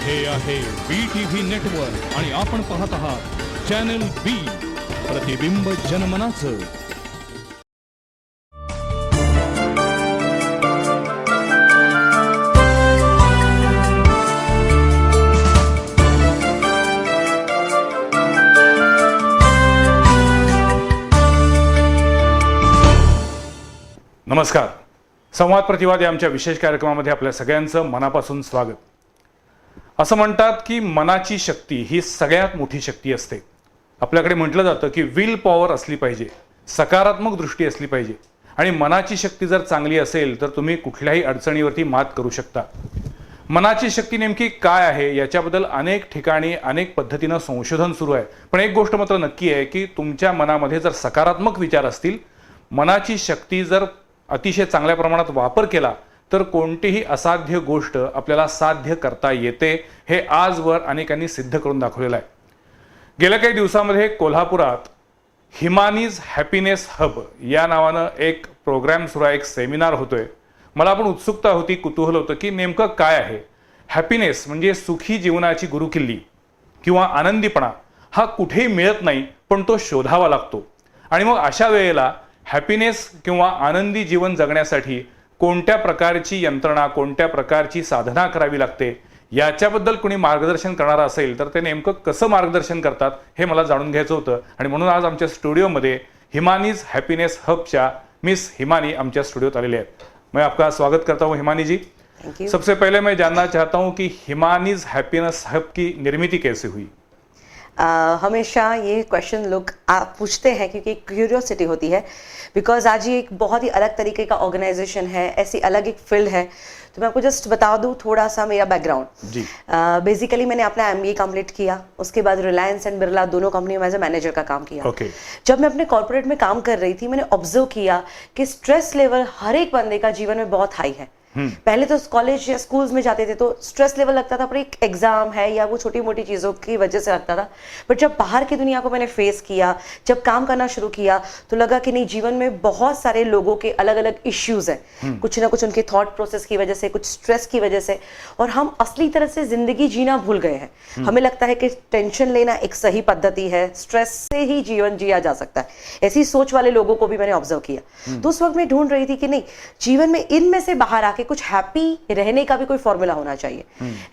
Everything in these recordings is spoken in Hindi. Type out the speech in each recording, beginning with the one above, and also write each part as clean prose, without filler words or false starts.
हे आहे BTV नेटवर्क आणि आपण पाहत आहात चॅनल बी, प्रतिबिंब जनमनाचं. नमस्कार. संवाद प्रतिवाद या आमच्या विशेष कार्यक्रमामध्ये आपल्या सगळ्यांचं मनापासून स्वागत. असं म्हणतात की मनाची शक्ती ही सगळ्यात मोठी शक्ती असते. आपल्याकडे म्हटलं जातं की विल पॉवर असली पाहिजे, सकारात्मक दृष्टी असली पाहिजे आणि मनाची शक्ती जर चांगली असेल तर तुम्ही कुठल्याही अडचणीवरती मात करू शकता. मनाची शक्ती नेमकी काय आहे याच्याबद्दल अनेक ठिकाणी अनेक पद्धतीनं संशोधन सुरू आहे. पण एक गोष्ट मात्र नक्की आहे की तुमच्या मनामध्ये जर सकारात्मक विचार असतील, मनाची शक्ती जर अतिशय चांगल्या प्रमाणात वापर केला तर कोणतीही असाध्य गोष्ट आपल्याला साध्य करता येते. हे आजवर अनेकांनी सिद्ध करून दाखवलेलं आहे. गेल्या काही दिवसामध्ये कोल्हापुरात हिमानीज हॅपीनेस हब या नावानं एक प्रोग्राम सुरू आहे, एक सेमिनार होतोय. मला पण उत्सुकता होती, कुतूहल होतं की नेमकं काय आहे. हॅपीनेस म्हणजे सुखी जीवनाची गुरुकिल्ली किंवा आनंदीपणा हा कुठेही मिळत नाही, पण तो शोधावा लागतो. आणि मग अशा वेळेला हॅपीनेस किंवा आनंदी जीवन जगण्यासाठी कोणत्या प्रकारची यंत्रणा, कोणत्या प्रकारची साधना करावी लागते याच्याबद्दल कोणी मार्गदर्शन करणारा असेल तर ते नेमकं कसं मार्गदर्शन करतात हे मला जाणून घ्यायचं होतं. आणि म्हणून आज आमच्या स्टुडियोमध्ये हिमानीज हॅपीनेस हबच्या मिस हिमानी आमच्या स्टुडियोत आलेले आहेत. मैं आपका स्वागत करता हूँ हिमानी जी. सबसे पहले मैं जानना चाहता हूँ कि हिमानीज हैप्पीनेस हब की निर्मिति कैसे हुई. हमेशा ये क्वेश्चन लोग पूछते हैं क्योंकि क्यूरियोसिटी होती है. बिकॉज आज ये एक बहुत ही अलग तरीके का ऑर्गेनाइजेशन है, ऐसी अलग एक फील्ड है. तो मैं आपको जस्ट बता दूं थोड़ा सा मेरा बैकग्राउंड जी. बेसिकली मैंने अपना MBA कंप्लीट किया, उसके बाद रिलायंस एंड बिरला दोनों कंपनियों में एज ए मैनेजर का काम किया. जब मैं अपने कॉर्पोरेट में काम कर रही थी मैंने ऑब्जर्व किया कि स्ट्रेस लेवल हर एक बंदे का जीवन में बहुत हाई है. पहले तो कॉलेज या स्कूल्स में जाते थे तो स्ट्रेस लेवल लगता था पर एक एग्जाम है या वो छोटी मोटी चीज़ों की वजह से लगता था. बट जब बाहर की दुनिया को मैंने फेस किया, जब काम करना शुरू किया तो लगा कि नहीं, जीवन में बहुत सारे लोगों के अलग अलग इश्यूज हैं. कुछ ना कुछ उनके थॉट प्रोसेस की वजह से, कुछ स्ट्रेस की वजह से, और हम असली तरह से जिंदगी जीना भूल गए हैं. हमें लगता है कि टेंशन लेना एक सही पद्धति है, स्ट्रेस से ही जीवन जिया जा सकता है. ऐसी सोच वाले लोगों को भी मैंने ऑब्जर्व किया. तो उस वक्त मैं ढूंढ रही थी कि नहीं, जीवन में इनमें से बाहर आके कुछ हैप्पी रहने का भी कोई फॉर्मूला होना चाहिए.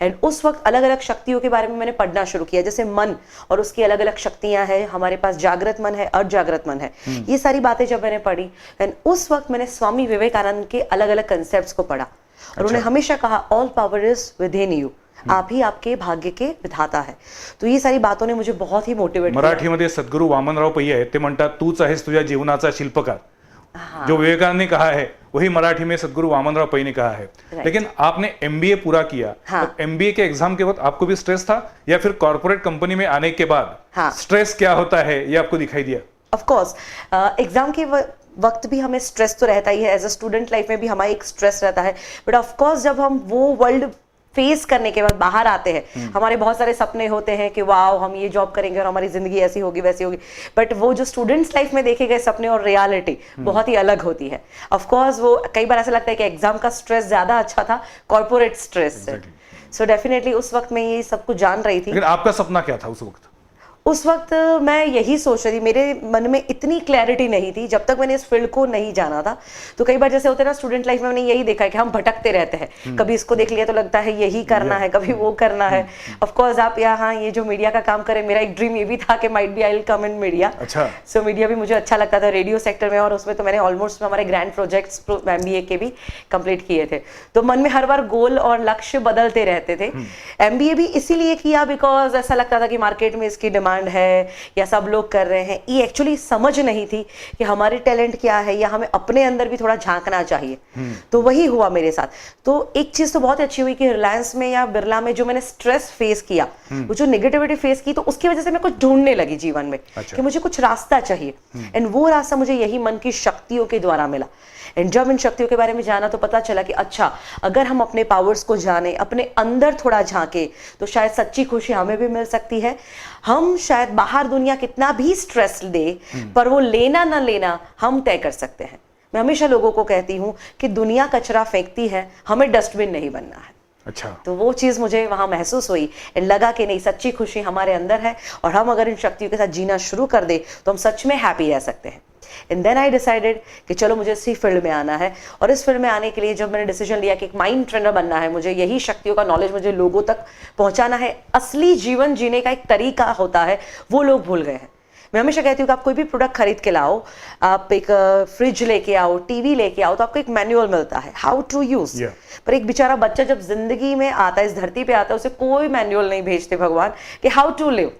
एंड उस वक्त अलग अलग शक्तियों के बारे में मैंने पढ़ना शुरू किया, जैसे मन और उसकी अलग अलग शक्तियां हैं. हमारे पास जागृत मन है, अर्धजागृत मन है. ये सारी बातें जब मैंने पढ़ी एंड उस वक्त मैंने स्वामी विवेकानंद के अलग अलग कंसेप्ट्स को पढ़ा. और उन्होंने हमेशा कहा all power is with in you, आप ही आपके भाग्य के विधाता है. तो ये सारी बातों ने मुझे बहुत ही मोटिवेट किया. मराठीमध्ये सद्गुरू वामनराव पै आहेत, ते म्हणतात तूच आहेस तुझ्या जीवनाचा शिल्पकार. जो विवेकानंद ने कहा है वही मराठी में सद्गुरु वामनराव पै ने कहा है. लेकिन आपने MBA पूरा किया. तो MBA के एग्जाम के वक्त आपको भी स्ट्रेस था या फिर कॉर्पोरेट कंपनी में आने के बाद स्ट्रेस क्या होता है ये आपको दिखाई दिया? ऑफ कोर्स एग्जाम के वक्त भी हमें स्ट्रेस तो रहता ही है. एज अ स्टूडेंट लाइफ में भी हमारा एक स्ट्रेस रहता है. बट ऑफ कोर्स जब हम वो वर्ल्ड फेस करने के बाद बाहर आते हैं, हमारे बहुत सारे सपने होते हैं कि वाह हम ये जॉब करेंगे और हमारी जिंदगी ऐसी होगी वैसी होगी. बट वो जो स्टूडेंट्स लाइफ में देखे गए सपने और रियलिटी बहुत ही अलग होती है. ऑफ कोर्स वो कई बार ऐसा लगता है कि एग्जाम का स्ट्रेस ज्यादा अच्छा था कॉर्पोरेट स्ट्रेस से. सो डेफिनेटली उस वक्त मैं ये सब कुछ जान रही थी. लेकिन आपका सपना क्या था उस वक्त? उस वक्त मैं यही सोच रही थी, मेरे मन में इतनी क्लैरिटी नहीं थी जब तक मैंने इस फील्ड को नहीं जाना था. तो कई बार जैसे होते हैं ना स्टूडेंट लाइफ में, मैंने यही देखा है कि हम भटकते रहते हैं. कभी इसको देख लिया तो लगता है यही करना है, कभी वो करना है. ऑफ कोर्स आप यहाँ ये जो मीडिया का काम करें, मेरा एक ड्रीम ये भी था कि might be I will come in media. अच्छा. सो मीडिया भी मुझे अच्छा लगता था रेडियो सेक्टर में, और उसमें तो मैंने ऑलमोस्ट हमारे ग्रैंड प्रोजेक्ट्स MBA के भी कंप्लीट किए थे. तो मन में हर बार गोल और लक्ष्य बदलते रहते थे. MBA भी इसीलिए किया बिकॉज ऐसा लगता था कि मार्केट में इसकी डिमांड है या सब लोग कर रहे हैं. ये एक्चुअली समझ नहीं थी कि हमारे टैलेंट क्या है या हमें अपने अंदर भी थोड़ा झांकना चाहिए. तो वही हुआ मेरे साथ. तो एक चीज तो बहुत अच्छी हुई कि रिलायंस में या बिरला में जो मैंने स्ट्रेस फेस किया, वो जो नेगेटिविटी फेस की, तो उसकी वजह से मैं कुछ ढूंढने लगी जीवन में. अच्छा. कि मुझे कुछ रास्ता चाहिए. एंड वो रास्ता मुझे यही मन की शक्तियों के द्वारा मिला. एंड जब इन शक्तियों के बारे में जाना तो पता चला कि अच्छा, अगर हम अपने पावर्स को जाने, अपने अंदर थोड़ा झांके, तो शायद सच्ची खुशी हमें भी मिल सकती है. हम शायद बाहर दुनिया कितना भी स्ट्रेस दे, पर वो लेना ना लेना हम तय कर सकते हैं. मैं हमेशा लोगों को कहती हूँ कि दुनिया कचरा फेंकती है, हमें डस्टबिन नहीं बनना है. अच्छा, तो वो चीज़ मुझे वहाँ महसूस हुई एंड लगा कि नहीं, सच्ची खुशी हमारे अंदर है और हम अगर इन शक्तियों के साथ जीना शुरू कर दे तो हम सच में हैप्पी रह सकते हैं। एंड देन आई डिसाइडेड कि चलो मुझे इसी फील्ड में आना है। और इस फील्ड में आने के लिए जब मैंने डिसीजन लिया कि एक माइंड ट्रेनर बनना है, मुझे यही शक्तियों का नॉलेज मुझे लोगों तक पहुंचाना है। असली जीवन जीने का एक तरीका होता है, वो लोग भूल गए हैं। मैं हमेशा कहती हूँ कि आप कोई भी प्रोडक्ट खरीद के लाओ, आप एक फ्रिज लेके आओ, टीवी लेके आओ, तो आपको एक मैनुअल मिलता है हाउ टू यूज। पर एक बेचारा बच्चा जब जिंदगी में आता है, इस धरती पे आता है, उसे कोई मैनुअल नहीं भेजते भगवान कि हाउ टू लिव।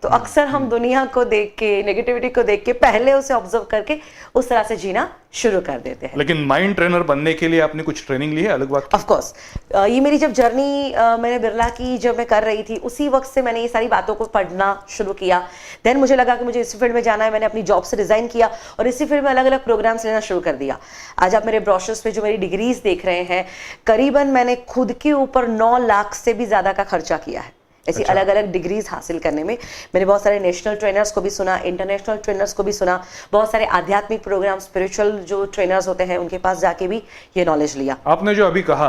तो अक्सर हम दुनिया को देख के, नेगेटिविटी को देख के पहले उसे ऑब्जर्व करके उस तरह से जीना शुरू कर देते हैं। लेकिन माइंड ट्रेनर बनने के लिए आपने कुछ ट्रेनिंग ली है? अलग बात। ऑफ कोर्स, ये मेरी जब जर्नी मैंने बिरला की जब मैं कर रही थी, उसी वक्त से मैंने ये सारी बातों को पढ़ना शुरू किया। देन मुझे लगा कि मुझे इसी फील्ड में जाना है। मैंने अपनी जॉब से रिजाइन किया और इसी फील्ड में अलग अलग प्रोग्राम्स लेना शुरू कर दिया। आज आप मेरे ब्रोशर्स पे जो मेरी डिग्रीज देख रहे हैं, करीबन मैंने खुद के ऊपर 9 लाख से भी ज्यादा का खर्चा किया है ऐसी अलग अलग डिग्रीज हासिल करने में। मैंने बहुत सारे नेशनल ट्रेनर्स को भी सुना, इंटरनेशनल ट्रेनर्स को भी सुना, बहुत सारे आध्यात्मिक प्रोग्राम, स्पिरिचुअल जो ट्रेनर्स होते हैं उनके पास जाके भी ये नॉलेज लिया। आपने जो अभी कहा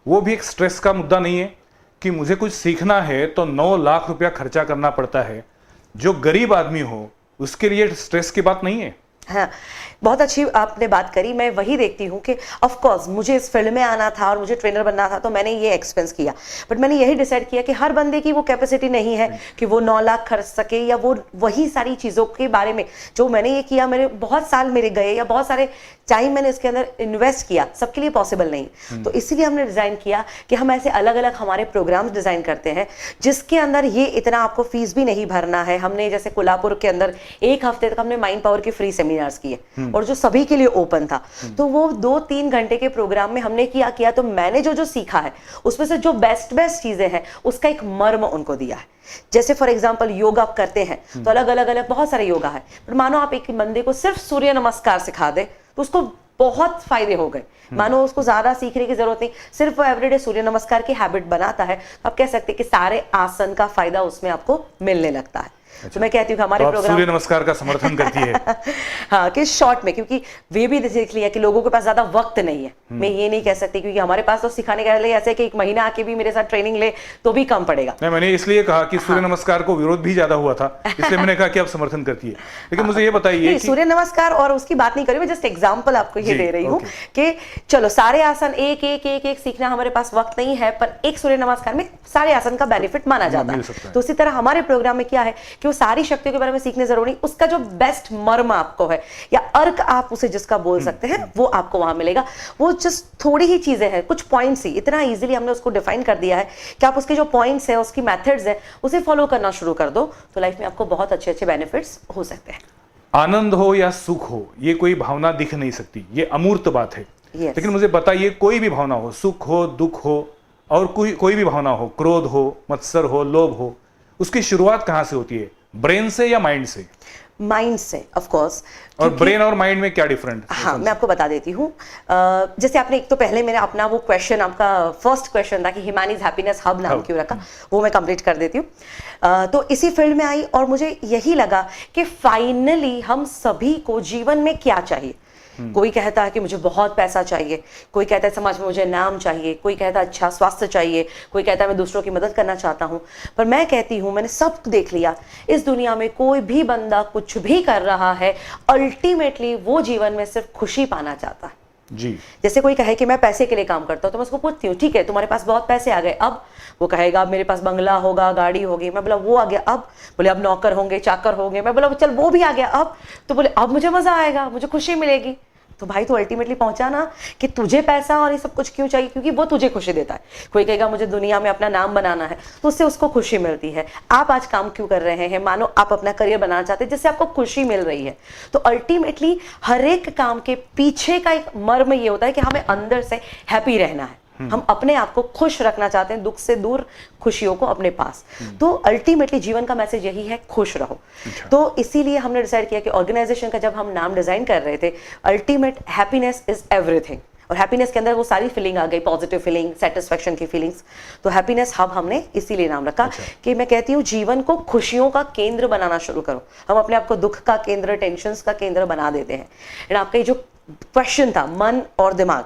वो भी एक स्ट्रेस का मुद्दा नहीं है कि मुझे कुछ सीखना है तो 9 लाख रुपया खर्चा करना पड़ता है? जो गरीब आदमी हो उसके लिए स्ट्रेस की बात नहीं है? हाँ, बहुत अच्छी आपने बात करी। मैं वही देखती हूँ कि ऑफ कोर्स मुझे इस फील्ड में आना था और मुझे ट्रेनर बनना था, तो मैंने ये एक्सपेंस किया। बट मैंने यही डिसाइड किया कि हर बंदे की वो कैपेसिटी नहीं है कि वो 9 लाख खर्च सके, या वो वही सारी चीज़ों के बारे में जो मैंने ये किया, मेरे बहुत साल मेरे गए या बहुत सारे टाइम मैंने इसके अंदर इन्वेस्ट किया, सबके लिए पॉसिबल नहीं। तो इसीलिए हमने डिज़ाइन किया कि हम ऐसे अलग अलग हमारे प्रोग्राम्स डिज़ाइन करते हैं जिसके अंदर ये इतना आपको फीस भी नहीं भरना है। हमने जैसे कोल्हापुर के अंदर 1 हफ्ते तक हमने माइंड पावर के फ्री सेमिनार्स किए और जो सभी के लिए ओपन था। तो वो 2-3 घंटे के प्रोग्राम में हमने किया तो मैंने जो सीखा है उसमें से जो बेस्ट चीजें हैं उसका एक मर्म उनको दिया है। जैसे फॉर एग्जांपल योगा आप करते हैं तो अलग अलग बहुत सारे योगा है, पर मानो आप एक बंदे को सिर्फ सूर्य नमस्कार सिखा दे तो उसको बहुत फायदे हो गए। मानो उसको ज्यादा सीखने की जरूरत नहीं, सिर्फ वो एवरीडे सूर्य नमस्कार की हैबिट बनाता है, तो आप कह सकते हैं कि सारे आसन का फायदा उसमें आपको मिलने लगता है। तो मैं कहती हूँ हमारे प्रोग्राम सूर्य नमस्कार का समर्थन करती है। हाँ, कि शॉर्ट में, क्योंकि वे भी देख लिया कि लोगों के पास ज्यादा वक्त नहीं है। मैं ये नहीं कह सकती क्योंकि हमारे पास तो सिखाने के लिए ऐसे कि 1 महीना आके भी मेरे साथ ट्रेनिंग ले तो भी कम पड़ेगा। नहीं, मैंने इसलिए कहा कि सूर्य नमस्कार को विरोध भी ज्यादा हुआ था, इसलिए मैंने कहा कि आप समर्थन करती है। लेकिन मुझे ये बताइए कि सूर्य नमस्कार और उसकी बात नहीं करी, मैं जस्ट एग्जाम्पल आपको ये दे रही हूँ कि चलो सारे आसन एक एक एक एक सीखना हमारे पास वक्त नहीं है, पर एक सूर्य नमस्कार में सारे आसन का बेनिफिट माना जाता है। तो उसी तरह हमारे प्रोग्राम में क्या है कि वो सारी शक्तियों के बारे में सीखने जरूरी, उसका जो बेस्ट मर्म आपको है या अर्क आप उसे जिसका बोल सकते हैं वो आपको वहां मिलेगा। वो जस्ट थोड़ी ही चीजें हैं, कुछ पॉइंट्स ही, इतना इजीली हमने उसको डिफाइन कर दिया है कि आप उसके जो पॉइंट्स हैं, उसकी मेथड्स हैं, उसे फॉलो करना शुरू कर दो तो लाइफ में आपको बहुत अच्छे अच्छे बेनिफिट्स हो सकते हैं। आनंद हो या सुख हो, ये कोई भावना दिख नहीं सकती, ये अमूर्त बात है। लेकिन मुझे बताइए, कोई भी भावना हो, सुख हो, दुख हो और कोई भी भावना हो, क्रोध हो, मत्सर हो, लोभ हो, उसकी शुरुआत कहां से होती है? ब्रेन से या माइंड से? माइंड से, ऑफ कोर्स। और ब्रेन और माइंड में क्या डिफरेंट? हाँ, मैं आपको बता देती हूँ। जैसे आपने एक तो पहले मैंने अपना वो क्वेश्चन, आपका फर्स्ट क्वेश्चन था कि हिमानीज हैप्पीनेस हब नाम क्यों रखा, वो मैं कंप्लीट कर देती हूँ। तो इसी फील्ड में आई और मुझे यही लगा कि फाइनली हम सभी को जीवन में क्या चाहिए। कोई कहता है कि मुझे बहुत पैसा चाहिए, कोई कहता है समाज में मुझे नाम चाहिए, कोई कहता है अच्छा स्वास्थ्य चाहिए, कोई कहता है मैं दूसरों की मदद करना चाहता हूं। पर मैं कहती हूं, मैंने सब देख लिया, इस दुनिया में कोई भी बंदा कुछ भी कर रहा है, अल्टीमेटली वो जीवन में सिर्फ खुशी पाना चाहता है। जी। जैसे कोई कहे कि मैं पैसे के लिए काम करता हूं, तो मैं उसको पूछती हूँ, ठीक है तुम्हारे पास बहुत पैसे आ गए, अब? वो कहेगा मेरे पास बंगला होगा, गाड़ी होगी। मैं बोला वो आ गया, अब? बोले अब नौकर होंगे, चाकर होंगे। मैं बोला चल वो भी आ गया, अब? तो बोले अब मुझे मजा आएगा, मुझे खुशी मिलेगी। तो भाई तो अल्टीमेटली पहुंचा ना कि तुझे पैसा और ये सब कुछ क्यों चाहिए, क्योंकि वो तुझे खुशी देता है। कोई कहेगा मुझे दुनिया में अपना नाम बनाना है, तो उससे उसको खुशी मिलती है। आप आज काम क्यों कर रहे हैं? मानो आप अपना करियर बनाना चाहते हैं जिससे आपको खुशी मिल रही है। तो अल्टीमेटली हर एक काम के पीछे का एक मर्म ये होता है कि हमें अंदर से हैप्पी रहना है, हम अपने आप को खुश रखना चाहते हैं, दुख से दूर, खुशियों को अपने पास। तो अल्टीमेटली जीवन का मैसेज यही है, खुश रहो। तो इसीलिए हमने डिसाइड किया कि ऑर्गेनाइजेशन का जब हम नाम डिजाइन कर रहे थे, अल्टीमेट हैप्पीनेस इज एवरीथिंग, और हैप्पीनेस के अंदर वो सारी फीलिंग आ गई, पॉजिटिव फीलिंग, सेटिस्फैक्शन की फीलिंग्स। तो हैप्पीनेस हब हमने इसीलिए नाम रखा कि मैं कहती हूँ जीवन को खुशियों का केंद्र बनाना शुरू करो। हम अपने आप को दुख का केंद्र, टेंशन का केंद्र बना देते हैं। एंड आपका ये जो क्वेश्चन था मन और दिमाग,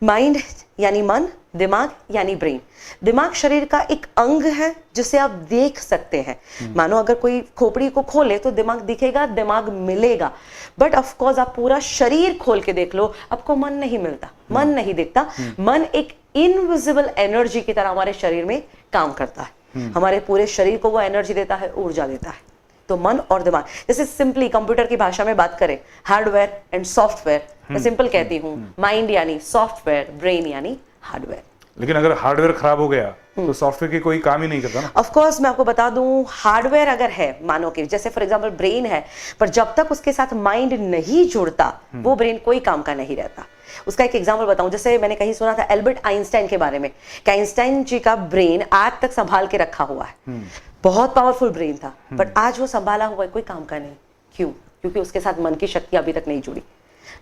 माइंड यानी मन, दिमाग यानी ब्रेन। दिमाग शरीर का एक अंग है जिसे आप देख सकते हैं। मानो अगर कोई खोपड़ी को खोले तो दिमाग दिखेगा, दिमाग मिलेगा, बट ऑफ कोर्स आप पूरा शरीर खोल के देख लो, आपको मन नहीं मिलता, मन नहीं दिखता। मन एक इनविजिबल एनर्जी की तरह हमारे शरीर में काम करता है, हमारे पूरे शरीर को वो एनर्जी देता है, ऊर्जा देता है। तो मन और दिमाग, जैसे सिंपली कंप्यूटर की भाषा में बात करें, हार्डवेयर एंड सॉफ्टवेयर, मैं सिंपल कहती हूँ, माइंड यानी सॉफ्टवेयर, ब्रेन यानी हार्डवेयर। लेकिन अगर हार्डवेयर खराब हो गया तो सॉफ्टवेयर की कोई काम ही नहीं करता ना। ऑफ कोर्स मैं आपको बता दूं, हार्डवेयर अगर है, मानो कि जैसे फॉर एग्जांपल ब्रेन है, पर जब तक उसके साथ माइंड नहीं जुड़ता वो ब्रेन कोई काम का नहीं रहता। उसका एक एग्जांपल बताऊं, जैसे मैंने कहीं सुना था एल्बर्ट आइंस्टाइन के बारे में कि आइंस्टाइन जी का ब्रेन आज तक संभाल के रखा हुआ है, बहुत पावरफुल ब्रेन था, बट आज वो संभाला हुआ है, कोई काम का नहीं। क्यों? क्योंकि उसके साथ मन की शक्ति अभी तक नहीं जुड़ी।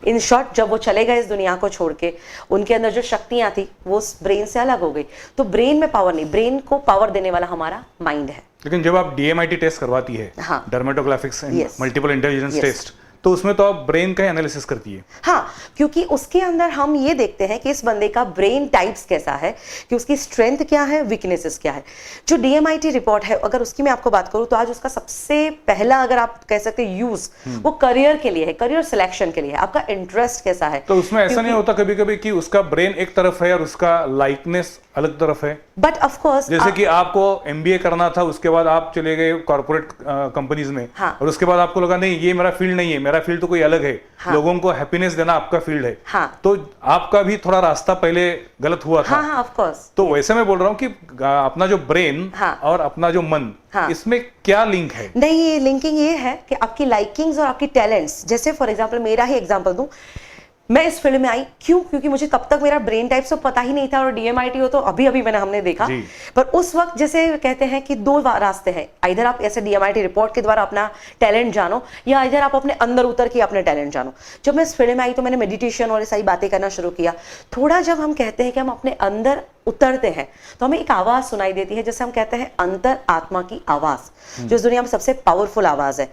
इन शॉर्ट, जब वो चले गए इस दुनिया को छोड़ के, उनके अंदर जो शक्तियां थी वो ब्रेन से अलग हो गई। तो ब्रेन में पावर नहीं, ब्रेन को पावर देने वाला हमारा माइंड है। लेकिन जब आप डीएमआईटी टेस्ट करवाती है, हाँ, dermatoglyphics and Yes. Multiple intelligence Yes. Test, तो उसमें तो आप ब्रेन का एनालिसिस करती है। हाँ, क्योंकि उसके अंदर हम ये देखते हैं कि इस बंदे का ब्रेन टाइप्स कैसा है, कि उसकी स्ट्रेंथ क्या है, वीकनेसेस क्या है। जो डीएमआईटी रिपोर्ट है, अगर उसकी मैं आपको बात करूं तो आज उसका सबसे पहला, अगर आप कह सकते हैं, यूज वो करियर के लिए है, करियर सिलेक्शन के लिए है, आपका इंटरेस्ट कैसा है। तो उसमें ऐसा नहीं होता कभी कभी कि उसका ब्रेन एक तरफ है और उसका लाइकनेस अलग तरफ है? बट ऑफ कोर्स, जैसे कि आपको एमबीए करना था, उसके बाद आप चले गए कॉर्पोरेट कंपनीज में, हाँ, और उसके बाद आपको लगा नहीं ये मेरा फील्ड नहीं है, मेरा फील्ड तो कोई अलग है, हाँ, लोगों को हैप्पीनेस देना आपका फील्ड है, हाँ, तो आपका भी थोड़ा रास्ता पहले गलत हुआ था। हाँ, हाँ, ऑफ कोर्स। तो वैसे मैं बोल रहा हूँ कि अपना जो ब्रेन, हाँ, और अपना जो मन, हाँ, इसमें क्या लिंक है? नहीं, ये लिंकिंग ये है कि आपकी लाइकिंग्स और आपकी टैलेंट्स, जैसे फॉर एग्जांपल मेरा ही एग्जांपल दूं, मैं इस फील्ड में आई क्यों? क्योंकि मुझे तब तक मेरा ब्रेन टाइप से पता ही नहीं था, और डीएमआईटी हो तो अभी अभी हमने देखा। पर उस वक्त जैसे कहते हैं कि दो रास्ते हैं, इधर आप ऐसे डीएमआईटी रिपोर्ट के द्वारा अपना टैलेंट जानो, या इधर आप अपने अंदर उतर के अपने टैलेंट जानो। जब मैं इस फील्ड में आई तो मैंने मेडिटेशन और ये सारी बातें करना शुरू किया। थोड़ा जब हम कहते हैं कि हम अपने अंदर उतरते हैं तो हमें एक आवाज सुनाई देती है, जैसे हम कहते हैं अंतर आत्मा की आवाज, जो इस दुनिया में सबसे पावरफुल आवाज है।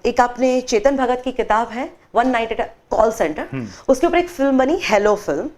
एक आपने चेतन भगत की किताब है one night at call centre, उसके ऊपर एक फिल्म बनी, हेलो फिल्म,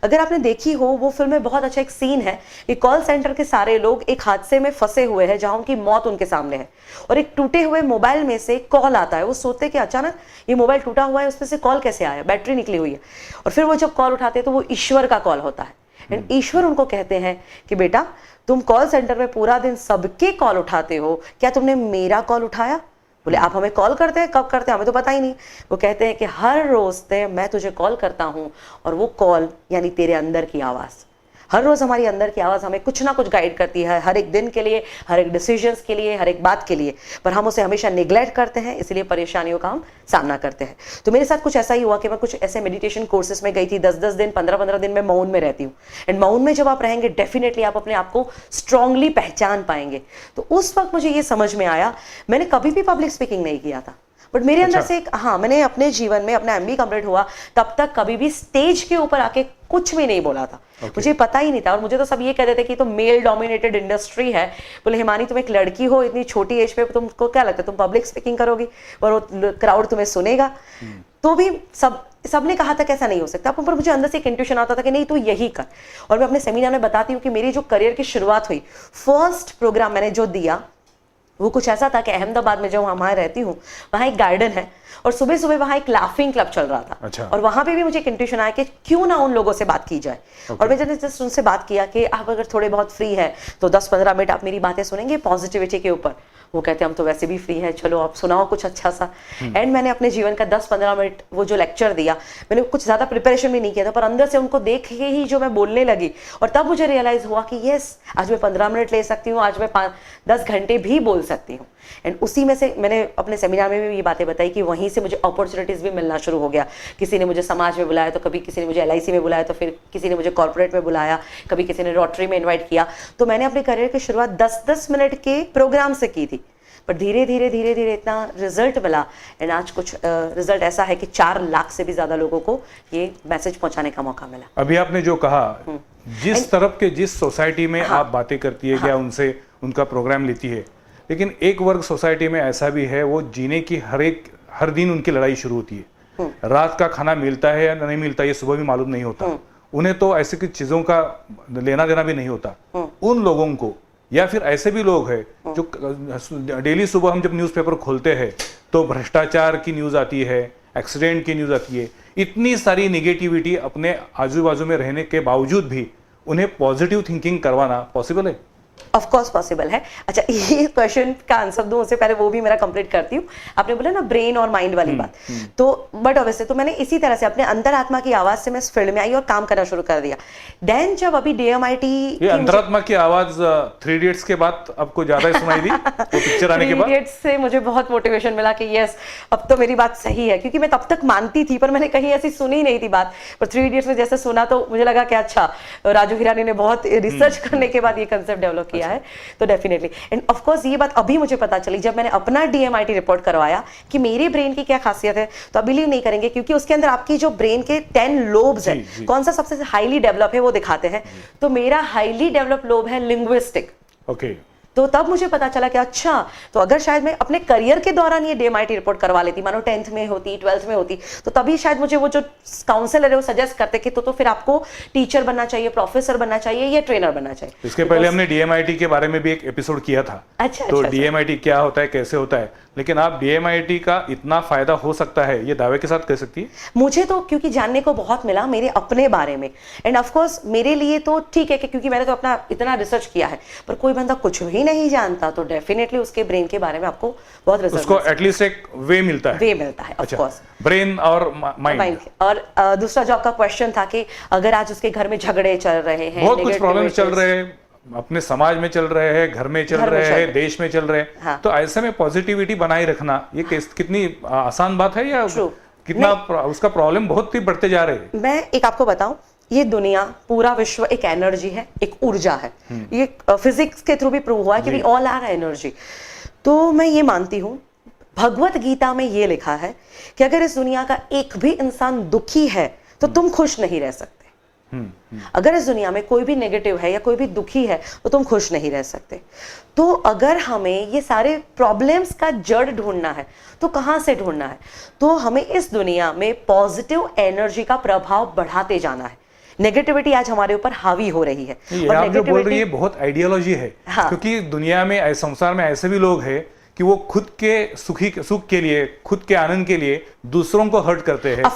अगर आपने देखी हो वो फिल्म में बहुत अच्छा एक सीन है कि कॉल सेंटर के सारे लोग एक हादसे में फंसे हुए हैं जहां उनकी मौत उनके सामने है, और एक टूटे हुए मोबाइल में से कॉल आता है। वो सोचते कि अचानक ये मोबाइल टूटा हुआ है, उसमें से कॉल कैसे आया, बैटरी निकली हुई है, और फिर वो जब कॉल उठाते हैं तो वो ईश्वर का कॉल होता है। एंड ईश्वर उनको कहते हैं कि बेटा तुम कॉल सेंटर में पूरा दिन सबके कॉल उठाते हो, क्या तुमने मेरा कॉल उठाया? बोले आप हमें कॉल करते हैं, कब करते हैं, हमें तो पता ही नहीं। वो कहते हैं कि हर रोज मैं तुझे कॉल करता हूं, और वो कॉल यानी तेरे अंदर की आवाज, हर रोज हमारी अंदर की आवाज हमें कुछ ना कुछ गाइड करती है, हर एक दिन के लिए, हर एक डिसीजंस के लिए, हर एक बात के लिए, पर हम उसे हमेशा निग्लेक्ट करते हैं, इसलिए परेशानियों का हम सामना करते हैं। तो मेरे साथ कुछ ऐसा ही हुआ कि मैं कुछ ऐसे मेडिटेशन कोर्सेज में गई थी, 10-10 दिन, 15-15 दिन में मौन में रहती हूँ। एंड मौन में जब आप रहेंगे डेफिनेटली आप अपने आप को स्ट्रांगली पहचान पाएंगे। तो उस वक्त मुझे ये समझ में आया, मैंने कभी भी पब्लिक स्पीकिंग नहीं किया था, बट मेरे अंदर से एक, हाँ, मैंने अपने जीवन में, अपना एमबी कंप्लीट हुआ तब तक कभी भी स्टेज के ऊपर आके कुछ भी नहीं बोला था। मुझे पता ही नहीं था, और मुझे तो सब ये कहते थे कि तो मेल डोमिनेटेड इंडस्ट्री है। बोले हिमानी तुम एक लड़की हो, इतनी छोटी एज पे तुमको क्या लगता है तुम पब्लिक स्पीकिंग करोगी और वो क्राउड तुम्हें सुनेगा? तो भी सबने कहा था कि ऐसा नहीं हो सकता, पर मुझे अंदर से एक इंट्यूशन आता था कि नहीं तू यही कर। और मैं अपने सेमिनार में बताती हूँ कि मेरी जो करियर की शुरुआत हुई, फर्स्ट प्रोग्राम मैंने जो दिया वो कुछ ऐसा था कि अहमदाबाद में जो वहां रहती हूँ वहां एक गार्डन है, और सुबह सुबह वहां एक लाफिंग क्लब चल रहा था। अच्छा। और वहां पे भी मुझे एक इंट्यूशन आया कि क्यों ना उन लोगों से बात की जाए। और मैंने जस्ट उनसे बात किया कि आप अगर थोड़े बहुत फ्री है तो 10-15 मिनट आप मेरी बातें सुनेंगे पॉजिटिविटी के ऊपर। वो कहते हैं हम तो वैसे भी फ्री है, चलो आप सुनाओ कुछ अच्छा सा। एंड मैंने अपने जीवन का 10-15 मिनट वो जो लेक्चर दिया, मैंने कुछ ज्यादा प्रिपरेशन भी नहीं किया था, पर अंदर से उनको देख के ही जो मैं बोलने लगी, और तब मुझे रियलाइज हुआ कि यस, आज मैं 15 मिनट ले सकती हूँ, आज मैं 10 घंटे भी बोल सकती हूँ। एंड उसी में से मैंने अपने सेमिनार में भी ये बातें बताई कि वहीं से मुझे अपॉर्चुनिटीज भी मिलना शुरू हो गया। किसी ने मुझे समाज में बुलाया, तो कभी किसी ने मुझे LIC में बुलाया, तो फिर किसी ने मुझे कॉर्पोरेट में बुलाया, कभी किसी ने रोटरी में इन्वाइट किया। तो मैंने अपने करियर की शुरुआत 10-10 मिनट के प्रोग्राम से की थी, पर धीरे धीरे इतना रिजल्ट मिला। एंड आज कुछ रिजल्ट ऐसा है कि 4 लाख से भी ज्यादा लोगों को ये मैसेज पहुंचाने का मौका मिला। अभी आपने जो कहा, जिस तरफ के जिस सोसाइटी में आप बातें करती है, क्या उनसे उनका प्रोग्राम लेती है, लेकिन एक वर्ग सोसाइटी में ऐसा भी है, वो जीने की हर दिन उनकी लड़ाई शुरू होती है। रात का खाना मिलता है या नहीं मिलता ये सुबह भी मालूम नहीं होता, उन्हें तो ऐसी कुछ चीजों का लेना देना भी नहीं होता। उन लोगों को, या फिर ऐसे भी लोग हैं जो डेली सुबह हम जब न्यूज़पेपर खोलते हैं तो भ्रष्टाचार की न्यूज़ आती है, एक्सीडेंट की न्यूज़ आती है, इतनी सारी निगेटिविटी अपने आजू बाजू में रहने के बावजूद भी उन्हें पॉजिटिव थिंकिंग करवाना पॉसिबल है? ऑफ कोर्स पॉसिबल है। अच्छा, ये क्वेश्चन का आंसर दूं उससे पहले वो भी मेरा कंप्लीट करती हूँ। आपने बोला ना ब्रेन और माइंड वाली बात, तो बट ऑब्वियसली तो मैंने इसी तरह से अपने अंतरात्मा की आवाज से मैं इस फील्ड में आई और काम करना शुरू कर दिया। देन जब अभी DMIT ये अंतरात्मा की आवाज 3 इडियट्स के बाद आपको ज्यादा ही सुनाई दी, वो पिक्चर आने के बाद? 3 इडियट्स से मुझे बहुत मोटिवेशन मिला कि यस अब तो मेरी बात सही है, क्योंकि मैं तब तक मानती थी पर मैंने कहीं ऐसी सुनी नहीं थी बात। पर 3 इडियट्स में जैसे सुना तो मुझे लगा कि अच्छा, राजू हिरानी ने बहुत रिसर्च करने के बाद ये कंसेप्ट डेवलप किया है। तो डेफिनेटली एंड ऑफ कोर्स ये बात अभी मुझे पता चली जब मैंने अपना DMIT रिपोर्ट करवाया कि मेरे ब्रेन की क्या खासियत है, तो आप बिलीव नहीं करेंगे क्योंकि उसके अंदर आपकी जो ब्रेन के 10 लोब्स है, कौन सा सबसे हाईली डेवलप है वो दिखाते हैं। तो मेरा हाईली डेवलप लोब है लिंग्विस्टिक। ओके। तो तब मुझे पता चला कि अच्छा, तो अगर शायद मैं अपने करियर के दौरान ये DMIT रिपोर्ट करवा लेती, मानो 10th में होती, 12th में होती, तो तभी शायद मुझे वो जो काउंसलर है वो सजेस्ट करते कि तो फिर आपको टीचर बनना चाहिए, प्रोफेसर बनना चाहिए या ट्रेनर बनना चाहिए। इसके पहले हमने DMIT के बारे में भी एक एपिसोड किया था। अच्छा, तो अच्छा, DMIT क्या होता है, कैसे होता है, लेकिन आप DMIT का इतना फायदा हो सकता है ये दावे के साथ कह सकती है? मुझे तो क्योंकि जानने को बहुत मिला मेरे अपने बारे में, एंड ऑफ कोर्स मेरे लिए तो ठीक है कि क्योंकि मैंने तो अपना इतना रिसर्च किया है, पर कोई बंदा कुछ भी नहीं जानता तो डेफिनेटली उसके ब्रेन के बारे में आपको बहुत रिसर्च, उसको एटलीस्ट एक वे मिलता है। ऑफ कोर्स ब्रेन और माइंड। और दूसरा जो आपका क्वेश्चन था कि अगर आज उसके घर में झगड़े चल रहे हैं, बहुत कुछ प्रॉब्लम्स चल रहे हैं, अपने समाज में चल रहे हैं, घर में चल रहे हैं, देश में चल रहे हैं, हाँ। तो ऐसे में पॉजिटिविटी बनाए रखना ये कितनी आसान बात है, या कितना उसका प्रॉब्लम बहुत ही बढ़ते जा रहे हैं? मैं एक आपको बताऊं, ये दुनिया, पूरा विश्व एक एनर्जी है, एक ऊर्जा है। ये फिजिक्स के थ्रू भी प्रूव हुआ है कि वी ऑल आर एनर्जी। तो मैं ये मानती हूँ, भगवत गीता में ये लिखा है कि अगर इस दुनिया का एक भी इंसान दुखी है तो तुम खुश नहीं रह सकते। अगर इस दुनिया में कोई भी नेगेटिव है या कोई भी दुखी है तो तुम खुश नहीं रह सकते। तो अगर हमें ये सारे प्रॉब्लम्स का जड़ ढूंढना है तो कहां से ढूंढना है? तो हमें इस दुनिया में पॉजिटिव एनर्जी का प्रभाव बढ़ाते जाना है। नेगेटिविटी आज हमारे ऊपर हावी हो रही है, और आप जो बोल रही है बहुत आइडियोलॉजी है। हाँ। क्योंकि दुनिया में, संसार में ऐसे भी लोग हैं कि वो खुद के सुख के लिए, खुद के आनंद के लिए दूसरों को हर्ट करते हैं,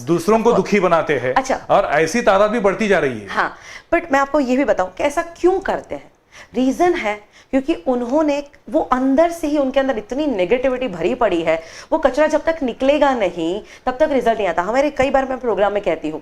दूसरों को दुखी बनाते हैं। अच्छा। और ऐसी तादाद भी बढ़ती जा रही है। हाँ, बट मैं आपको ये भी बताऊं कि ऐसा क्यों करते हैं। रीजन है क्योंकि उन्होंने, वो अंदर से ही उनके अंदर इतनी नेगेटिविटी भरी पड़ी है, वो कचरा जब तक निकलेगा नहीं तब तक रिजल्ट नहीं आता। हमारे कई बार मैं प्रोग्राम में कहती हूँ,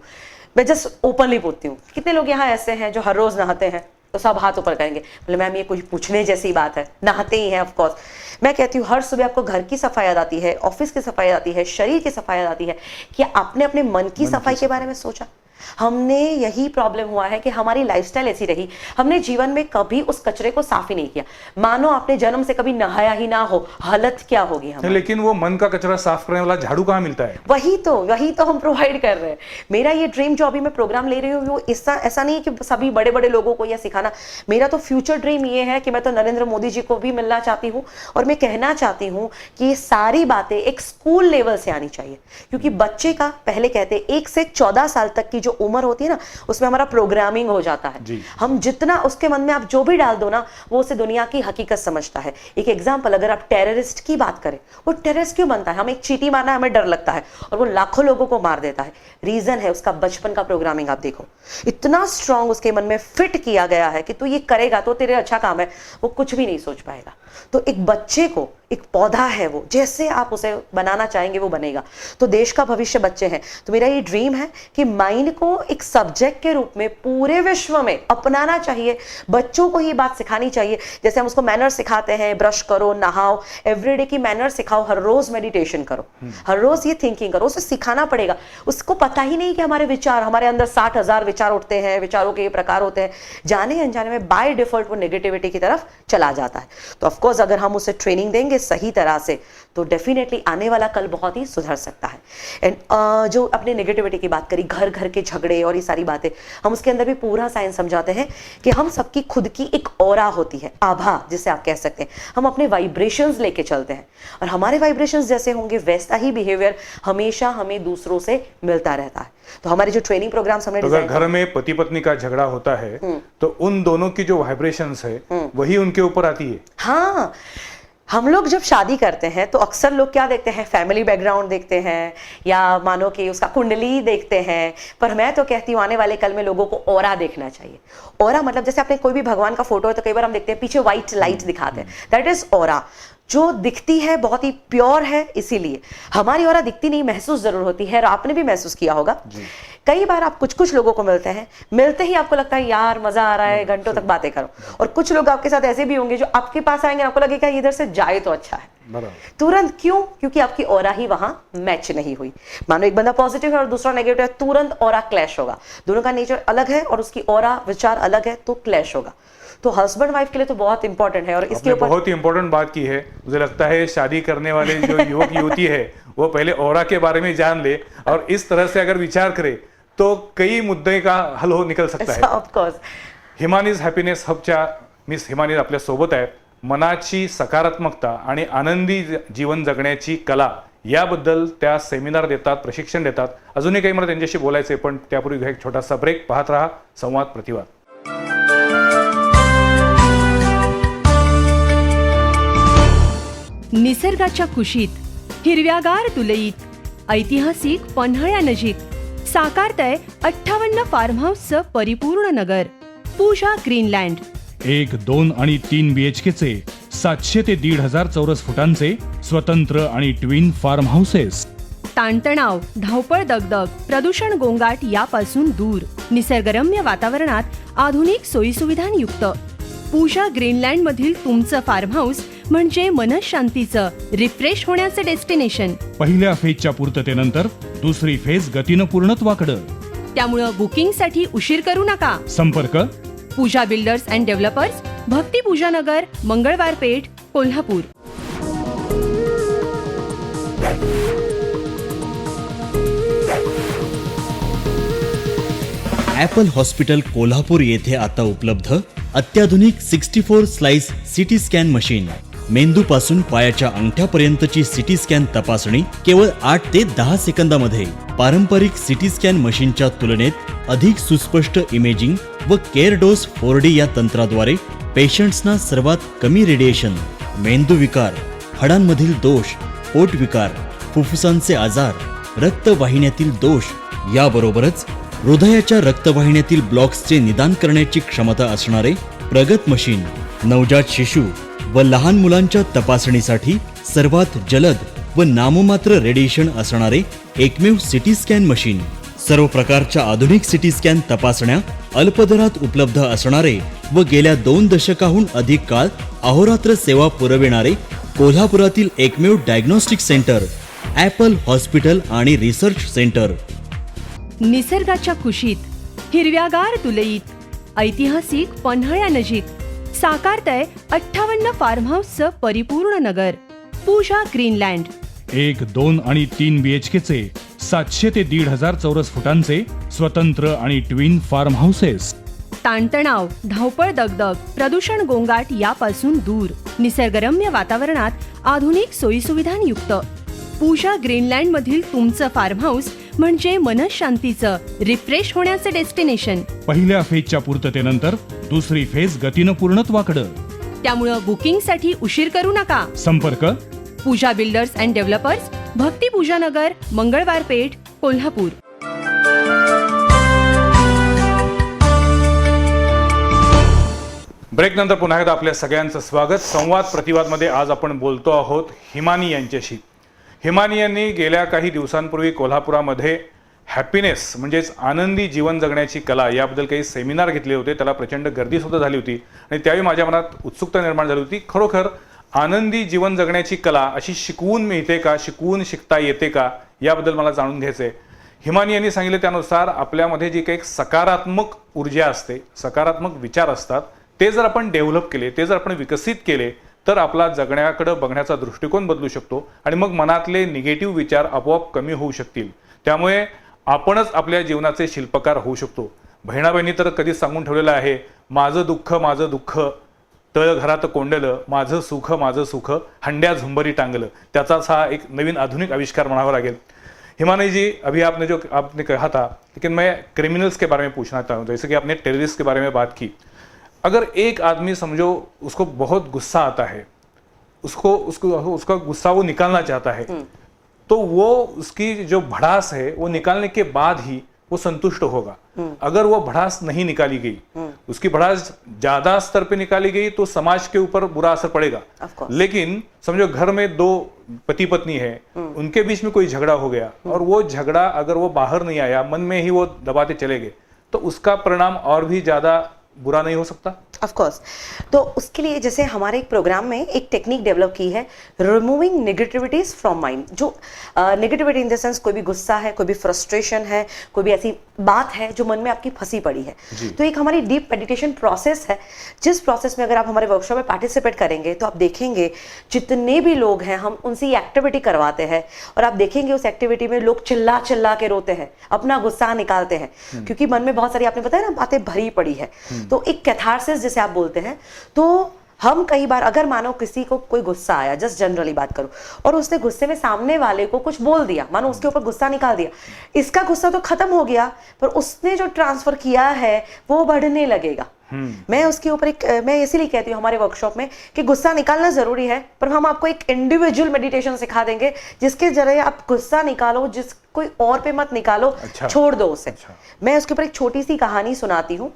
मैं जस्ट ओपनली पूछती हूँ, कितने लोग यहाँ ऐसे हैं जो हर रोज नहाते हैं? तो सब हाथ ऊपर करेंगे, बोले मैम ये कुछ पूछने जैसी बात है, नहाते ही हैं ऑफ कोर्स। मैं कहती हूँ हर सुबह आपको घर की सफाई याद आती है, ऑफिस की सफाई याद आती है, शरीर की सफाई याद आती है, क्या आपने अपने मन की सफाई के बारे में सोचा? हमने, यही प्रॉब्लम हुआ है कि हमारी लाइफस्टाइल ऐसी रही, हमने जीवन में कभी उस कचरे को साफ ही नहीं किया। मानो आपने जन्म से कभी नहाया ही ना हो, हालत क्या होगी हमारी? लेकिन वो मन का कचरा साफ करने वाला झाड़ू कहाँ मिलता है? वही तो हम प्रोवाइड कर रहे हैं। मेरा ये ड्रीम जो अभी मैं प्रोग्राम ले रही हूँ, वो ऐसा नहीं है कि सभी बड़े बड़े लोगों को यह सिखाना। मेरा तो फ्यूचर ड्रीम ये है कि मैं तो नरेंद्र मोदी जी को भी मिलना चाहती हूँ और मैं कहना चाहती हूँ कि ये सारी बातें एक स्कूल लेवल से आनी चाहिए। क्योंकि बच्चे का, पहले कहते 1 से 14 साल तक की जो उम्र होती है ना, उसमें हमारा प्रोग्रामिंग हो जाता है। हम जितना उसके मन में आप जो भी डाल दो ना, वो उसे दुनिया की हकीकत समझता है। एक एग्जांपल, अगर आप टेररिस्ट की बात करें, वो टेररिस्ट क्यों बनता है? हम एक चींटी मारना है, हमें डर लगता है, और वो लाखों लोगों को मार देता है। रीजन है उसका बचपन का प्रोग्रामिंग। आप देखो, इतना स्ट्रांग उसके मन में फिट किया गया है कि तू ये करेगा तो तेरे अच्छा काम है, वो कुछ भी नहीं सोच पाएगा। तो एक बच्चे को, एक पौधा है वो, जैसे आप उसे बनाना चाहेंगे वो बनेगा। तो देश का भविष्य बच्चे हैं। तो मेरा ये ड्रीम है कि माइंड को एक सब्जेक्ट के रूप में पूरे विश्व में अपनाना चाहिए। बच्चों को ये बात सिखानी चाहिए, जैसे हम उसको मैनर सिखाते हैं, ब्रश करो, नहाओ, एवरीडे की मैनर सिखाओ, हर रोज मेडिटेशन करो, हर रोज ये थिंकिंग करो। उसे सिखाना पड़ेगा। उसको पता ही नहीं कि हमारे विचार, हमारे अंदर 60,000 विचार उठते हैं, विचारों के ये प्रकार होते हैं। जाने अनजाने में बाय डिफॉल्ट वो नेगेटिविटी की तरफ चला जाता है। तो ऑफकोर्स अगर हम उसे ट्रेनिंग देंगे सही तरह से, तो डेफिनेटली आने वाला कल बहुत ही सुधर सकता है। एंड जो अपने नेगेटिविटी की बात करी, घर घर के झगड़े और ये सारी बातें, हम उसके अंदर भी पूरा साइंस समझाते हैं कि हम सबकी खुद की एक ऑरा होती है, आभा जिसे आप कह सकते हैं। हम अपने वाइब्रेशंस लेके चलते हैं और हमारे वाइब्रेशंस जैसे होंगे वैसा ही बिहेवियर हमेशा हमें दूसरों से मिलता रहता है। तो हमारे जो ट्रेनिंग प्रोग्राम्स हमने तो अगर घर में पति पत्नी का झगड़ा होता है तो उन दोनों की जो वाइब्रेशंस है वही उनके ऊपर आती है। हाँ, हम लोग जब शादी करते हैं तो अक्सर लोग क्या देखते हैं, फैमिली बैकग्राउंड देखते हैं या मानो कि उसका कुंडली देखते हैं, पर मैं तो कहती हूँ आने वाले कल में लोगों को ऑरा देखना चाहिए। ऑरा मतलब जैसे आपने कोई भी भगवान का फोटो है तो कई बार हम देखते हैं पीछे व्हाइट लाइट दिखाते हैं, दैट इज ऑरा। जो दिखती है बहुत ही प्योर है, इसीलिए हमारी ऑरा दिखती नहीं, महसूस जरूर होती है। और आपने भी महसूस किया होगा, कई बार आप कुछ लोगों को मिलते हैं, मिलते ही आपको लगता है यार मजा आ रहा है, घंटों तक बातें करो। और कुछ लोग आपके साथ ऐसे भी होंगे जो आपके पास आएंगे, आपको लगेगा इधर से जाए तो अच्छा है तुरंत। क्यों? क्योंकि आपकी ऑरा ही वहां मैच नहीं हुई। मानो एक बंदा पॉजिटिव है और दूसरा नेगेटिव है, तुरंत ऑरा क्लैश होगा। दोनों का नेचर अलग है और उसकी ऑरा विचार अलग है, तो क्लैश होगा। तो हस्बैंड वाइफ के लिए तो बहुत इंपॉर्टेंट है। और इसके ऊपर बहुत ही इंपॉर्टेंट बात की है। मुझे लगता है शादी करने वाले जो युवक युवती है वो पहले ऑरा के बारे में जान ले और इस तरह से अगर विचार करे तो कई मुद्दे का हल हो निकल सकता है। Of course. हिमानीज हॅपीनेस हबच्या मिस हिमानी आपल्या सोबत आहे। मनाची सकारात्मकता आणि आनंदी जीवन जगण्याची कला याबद्दल त्या सेमिनार देतात, प्रशिक्षण देतात। अजूनही काही मला त्यांच्याशी बोलायचे, पण त्यापूर्वी एक छोटासा ब्रेक। पाहत रहा संवाद प्रतिवाद। निसर्गाच्या कुशीत हिरव्यागार तुलईत ऐतिहासिक पन्हाळ्यानजीक साकारतय 58 फार्म हाऊसचं परिपूर्ण नगर पूजा ग्रीनलँड। 1, 2 आणि 3 BHK चे 700 ते 1,500 चौरस फुटांचे स्वतंत्र आणि ट्विन फार्म हाऊसेस। ताणतणाव, धावपळ, दगदग, प्रदूषण, गोंगाट यापासून दूर निसर्गरम्य वातावरणात आधुनिक सोयीसुविधांयुक्त पूजा ग्रीनलँड मधील तुमचं फार्म हाऊस म्हणजे मनशांतीचं, रिफ्रेश होण्याचं डेस्टिनेशन। पहिल्या फेजच्या पूर्ततेनंतर दुसरी फेज गतीनं पूर्णत्वाकडे। त्यामुळं बुकिंगसाठी उशीर करू नका। संपर्क पूजा बिल्डर्स अँड डेव्हलपर्स, भक्ती पूजा नगर, मंगळवार पेठ, कोल्हापूर। ॲपल हॉस्पिटल कोल्हापूर येथे आता उपलब्ध अत्याधुनिक 64 स्लाइस सिटी स्कॅन मशीन। मेंदूपासून पायाच्या अंगठ्यापर्यंतची सिटी स्कॅन तपासणी केवळ 8 ते 10 सेकंदामध्ये। पारंपरिक सिटी स्कॅन मशीनच्या तुलनेत अधिक सुस्पष्ट इमेजिंग व केअर डोस 4D या तंत्राद्वारे पेशंट्सना सर्वात कमी रेडिएशन, मेंदू विकार, हाडांमधील दोष, पोट विकार, फुफ्फुसांचे आजार, रक्तवाहिन्यातील दोष याबरोबरच हृदयाच्या रक्तवाहिन्यातील ब्लॉक्सचे निदान करण्याची क्षमता असणारे प्रगत मशीन। नवजात शिशु व लहान मुलांच्या तपासणीसाठी सर्वात जलद व नाममात्र रेडिएशन असणारे एकमेव सिटी स्कॅन मशीन। सर्व प्रकारच्या आधुनिक सिटी स्कॅन तपासण्या अल्प दरात उपलब्ध असणारे व गेल्या 2 दशकाहून अधिक काळ अहोरात्र सेवा पुरविणारे कोल्हापुरातील एकमेव डायग्नोस्टिक सेंटर ॲपल हॉस्पिटल आणि रिसर्च सेंटर। निसर्गाच्या कुशीत हिरव्यागार तुलईत ऐतिहासिक पन्हाळ्यानजीक साकारतय 58 फार्म हाऊसचं परिपूर्ण नगर पूजा ग्रीनलँड। 1, 2 आणि 3 BHK चे 700 ते 1,500 चौरस फुटांचे स्वतंत्र आणि ट्विन फार्म हाऊसेस। ताणतणाव, धावपळ, दगदग, प्रदूषण, गोंगाट यापासून दूर निसर्गरम्य वातावरणात आधुनिक सोयीसुविधांयुक्त पूजा ग्रीनलँड मधील तुमचं फार्म हाऊस म्हणजे मनशांतीचं, रिफ्रेश होण्याचं डेस्टिनेशन। पहिल्या फेजच्या पूर्ततेनंतर दुसरी फेज गतीनं पूर्णत्वाकडे। त्यामुळं बुकिंगसाठी उशीर करू नका। संपर्क पूजा बिल्डर्स अँड डेव्हलपर्स, भक्ती पूजा नगर, मंगळवार पेठ, कोल्हापूर। ब्रेक नंतर पुन्हा एकदा आपल्या सगळ्यांचं स्वागत। संवाद प्रतिवाद मध्ये आज आपण बोलतो आहोत हिमानी यांच्याशी। हिमानी यांनी गेल्या काही दिवसांपूर्वी कोल्हापुरामध्ये हॅपीनेस म्हणजेच आनंदी जीवन जगण्याची कला याबद्दल काही सेमिनार घेतले होते। त्याला प्रचंड गर्दी सुद्धा झाली होती आणि त्यावेळी माझ्या मनात उत्सुकता निर्माण झाली होती, खरोखर आनंदी जीवन जगण्याची कला अशी शिकवून मिळते का, शिकवून शिकता येते का, याबद्दल मला जाणून घ्यायचंय। हिमानी यांनी सांगितले त्यानुसार आपल्यामध्ये जी काही सकारात्मक ऊर्जा असते, सकारात्मक विचार असतात, ते जर आपण डेव्हलप केले, ते जर आपण विकसित केले तर आपला जगण्याकडे बघण्याचा दृष्टिकोन बदलू शकतो आणि मग मनातले निगेटिव्ह विचार आपोआप कमी होऊ शकतील. त्यामुळे आपणच आपल्या जीवनाचे शिल्पकार होऊ शकतो. बहिणाबहिणी तर कधीच सांगून ठेवलेलं आहे, माझं दुःख तळ घरात कोंडलं, माझं सुख हंड्या झुंबरी टांगलं. त्याचाच हा एक नवीन आधुनिक आविष्कार म्हणावा लागेल. हिमानी जी, अभी आपने कहा था, लेकिन मैं क्रिमिनल्स के बारे में पूछना चाहता हूँ. जैसे कि आपने टेररिस्ट के बारे में बात की. अगर एक आदमी समझो उसको बहुत गुस्सा आता है, उसका गुस्सा वो निकालना चाहता है, तो वो उसकी जो भड़ास है वो निकालने के बाद ही वो संतुष्ट होगा. अगर वो भड़ास नहीं निकाली गई, उसकी भड़ास ज्यादा स्तर पे निकाली गई तो समाज के ऊपर बुरा असर पड़ेगा. लेकिन समझो घर में दो पति पत्नी है, उनके बीच में कोई झगड़ा हो गया और वो झगड़ा अगर वो बाहर नहीं आया, मन में ही वो दबाते चले गए, तो उसका परिणाम और भी ज्यादा बुरा नहीं हो सकता? Of course. तो उसके लिए जैसे हमारे एक प्रोग्राम में एक टेक्निक डेवलप की है, रिमूविंग नेगेटिविटीज फ्रॉम माइंड. जो नेगेटिविटी इन द सेंस कोई भी गुस्सा है, कोई भी फ्रस्ट्रेशन है, कोई भी ऐसी बात है जो मन में आपकी फंसी पड़ी है, तो एक हमारी डीप मेडिटेशन प्रोसेस है, जिस प्रोसेस में अगर आप हमारे वर्कशॉप में पार्टिसिपेट करेंगे तो आप देखेंगे जितने भी लोग हैं हम उनसे ये एक्टिविटी करवाते हैं और आप देखेंगे उस एक्टिविटी में लोग चिल्ला चिल्ला के रोते हैं, अपना गुस्सा निकालते हैं, क्योंकि मन में बहुत सारी, आपने बताया ना, बातें भरी पड़ी है. तो एक कैथारसिस जिसे आप बोलते हैं, तो हम कई बार अगर मानो किसी को कोई गुस्सा आया, जस्ट जनरली बात करूं, और उसने गुस्से में सामने वाले को कुछ बोल दिया, मानो उसके ऊपर गुस्सा निकाल दिया, इसका गुस्सा तो खत्म हो गया, पर उसने जो ट्रांसफर किया है वो बढ़ने लगेगा. मैं उसके ऊपर मैं इसीलिए कहती हूँ हमारे वर्कशॉप में कि गुस्सा निकालना जरूरी है, पर हम आपको एक इंडिविजुअल मेडिटेशन सिखा देंगे जिसके जरिए आप गुस्सा निकालो, जिस कोई और पे मत निकालो. अच्छा. छोड़ दो उसे. अच्छा. मैं उसके ऊपर एक छोटी सी कहानी सुनाती हूँ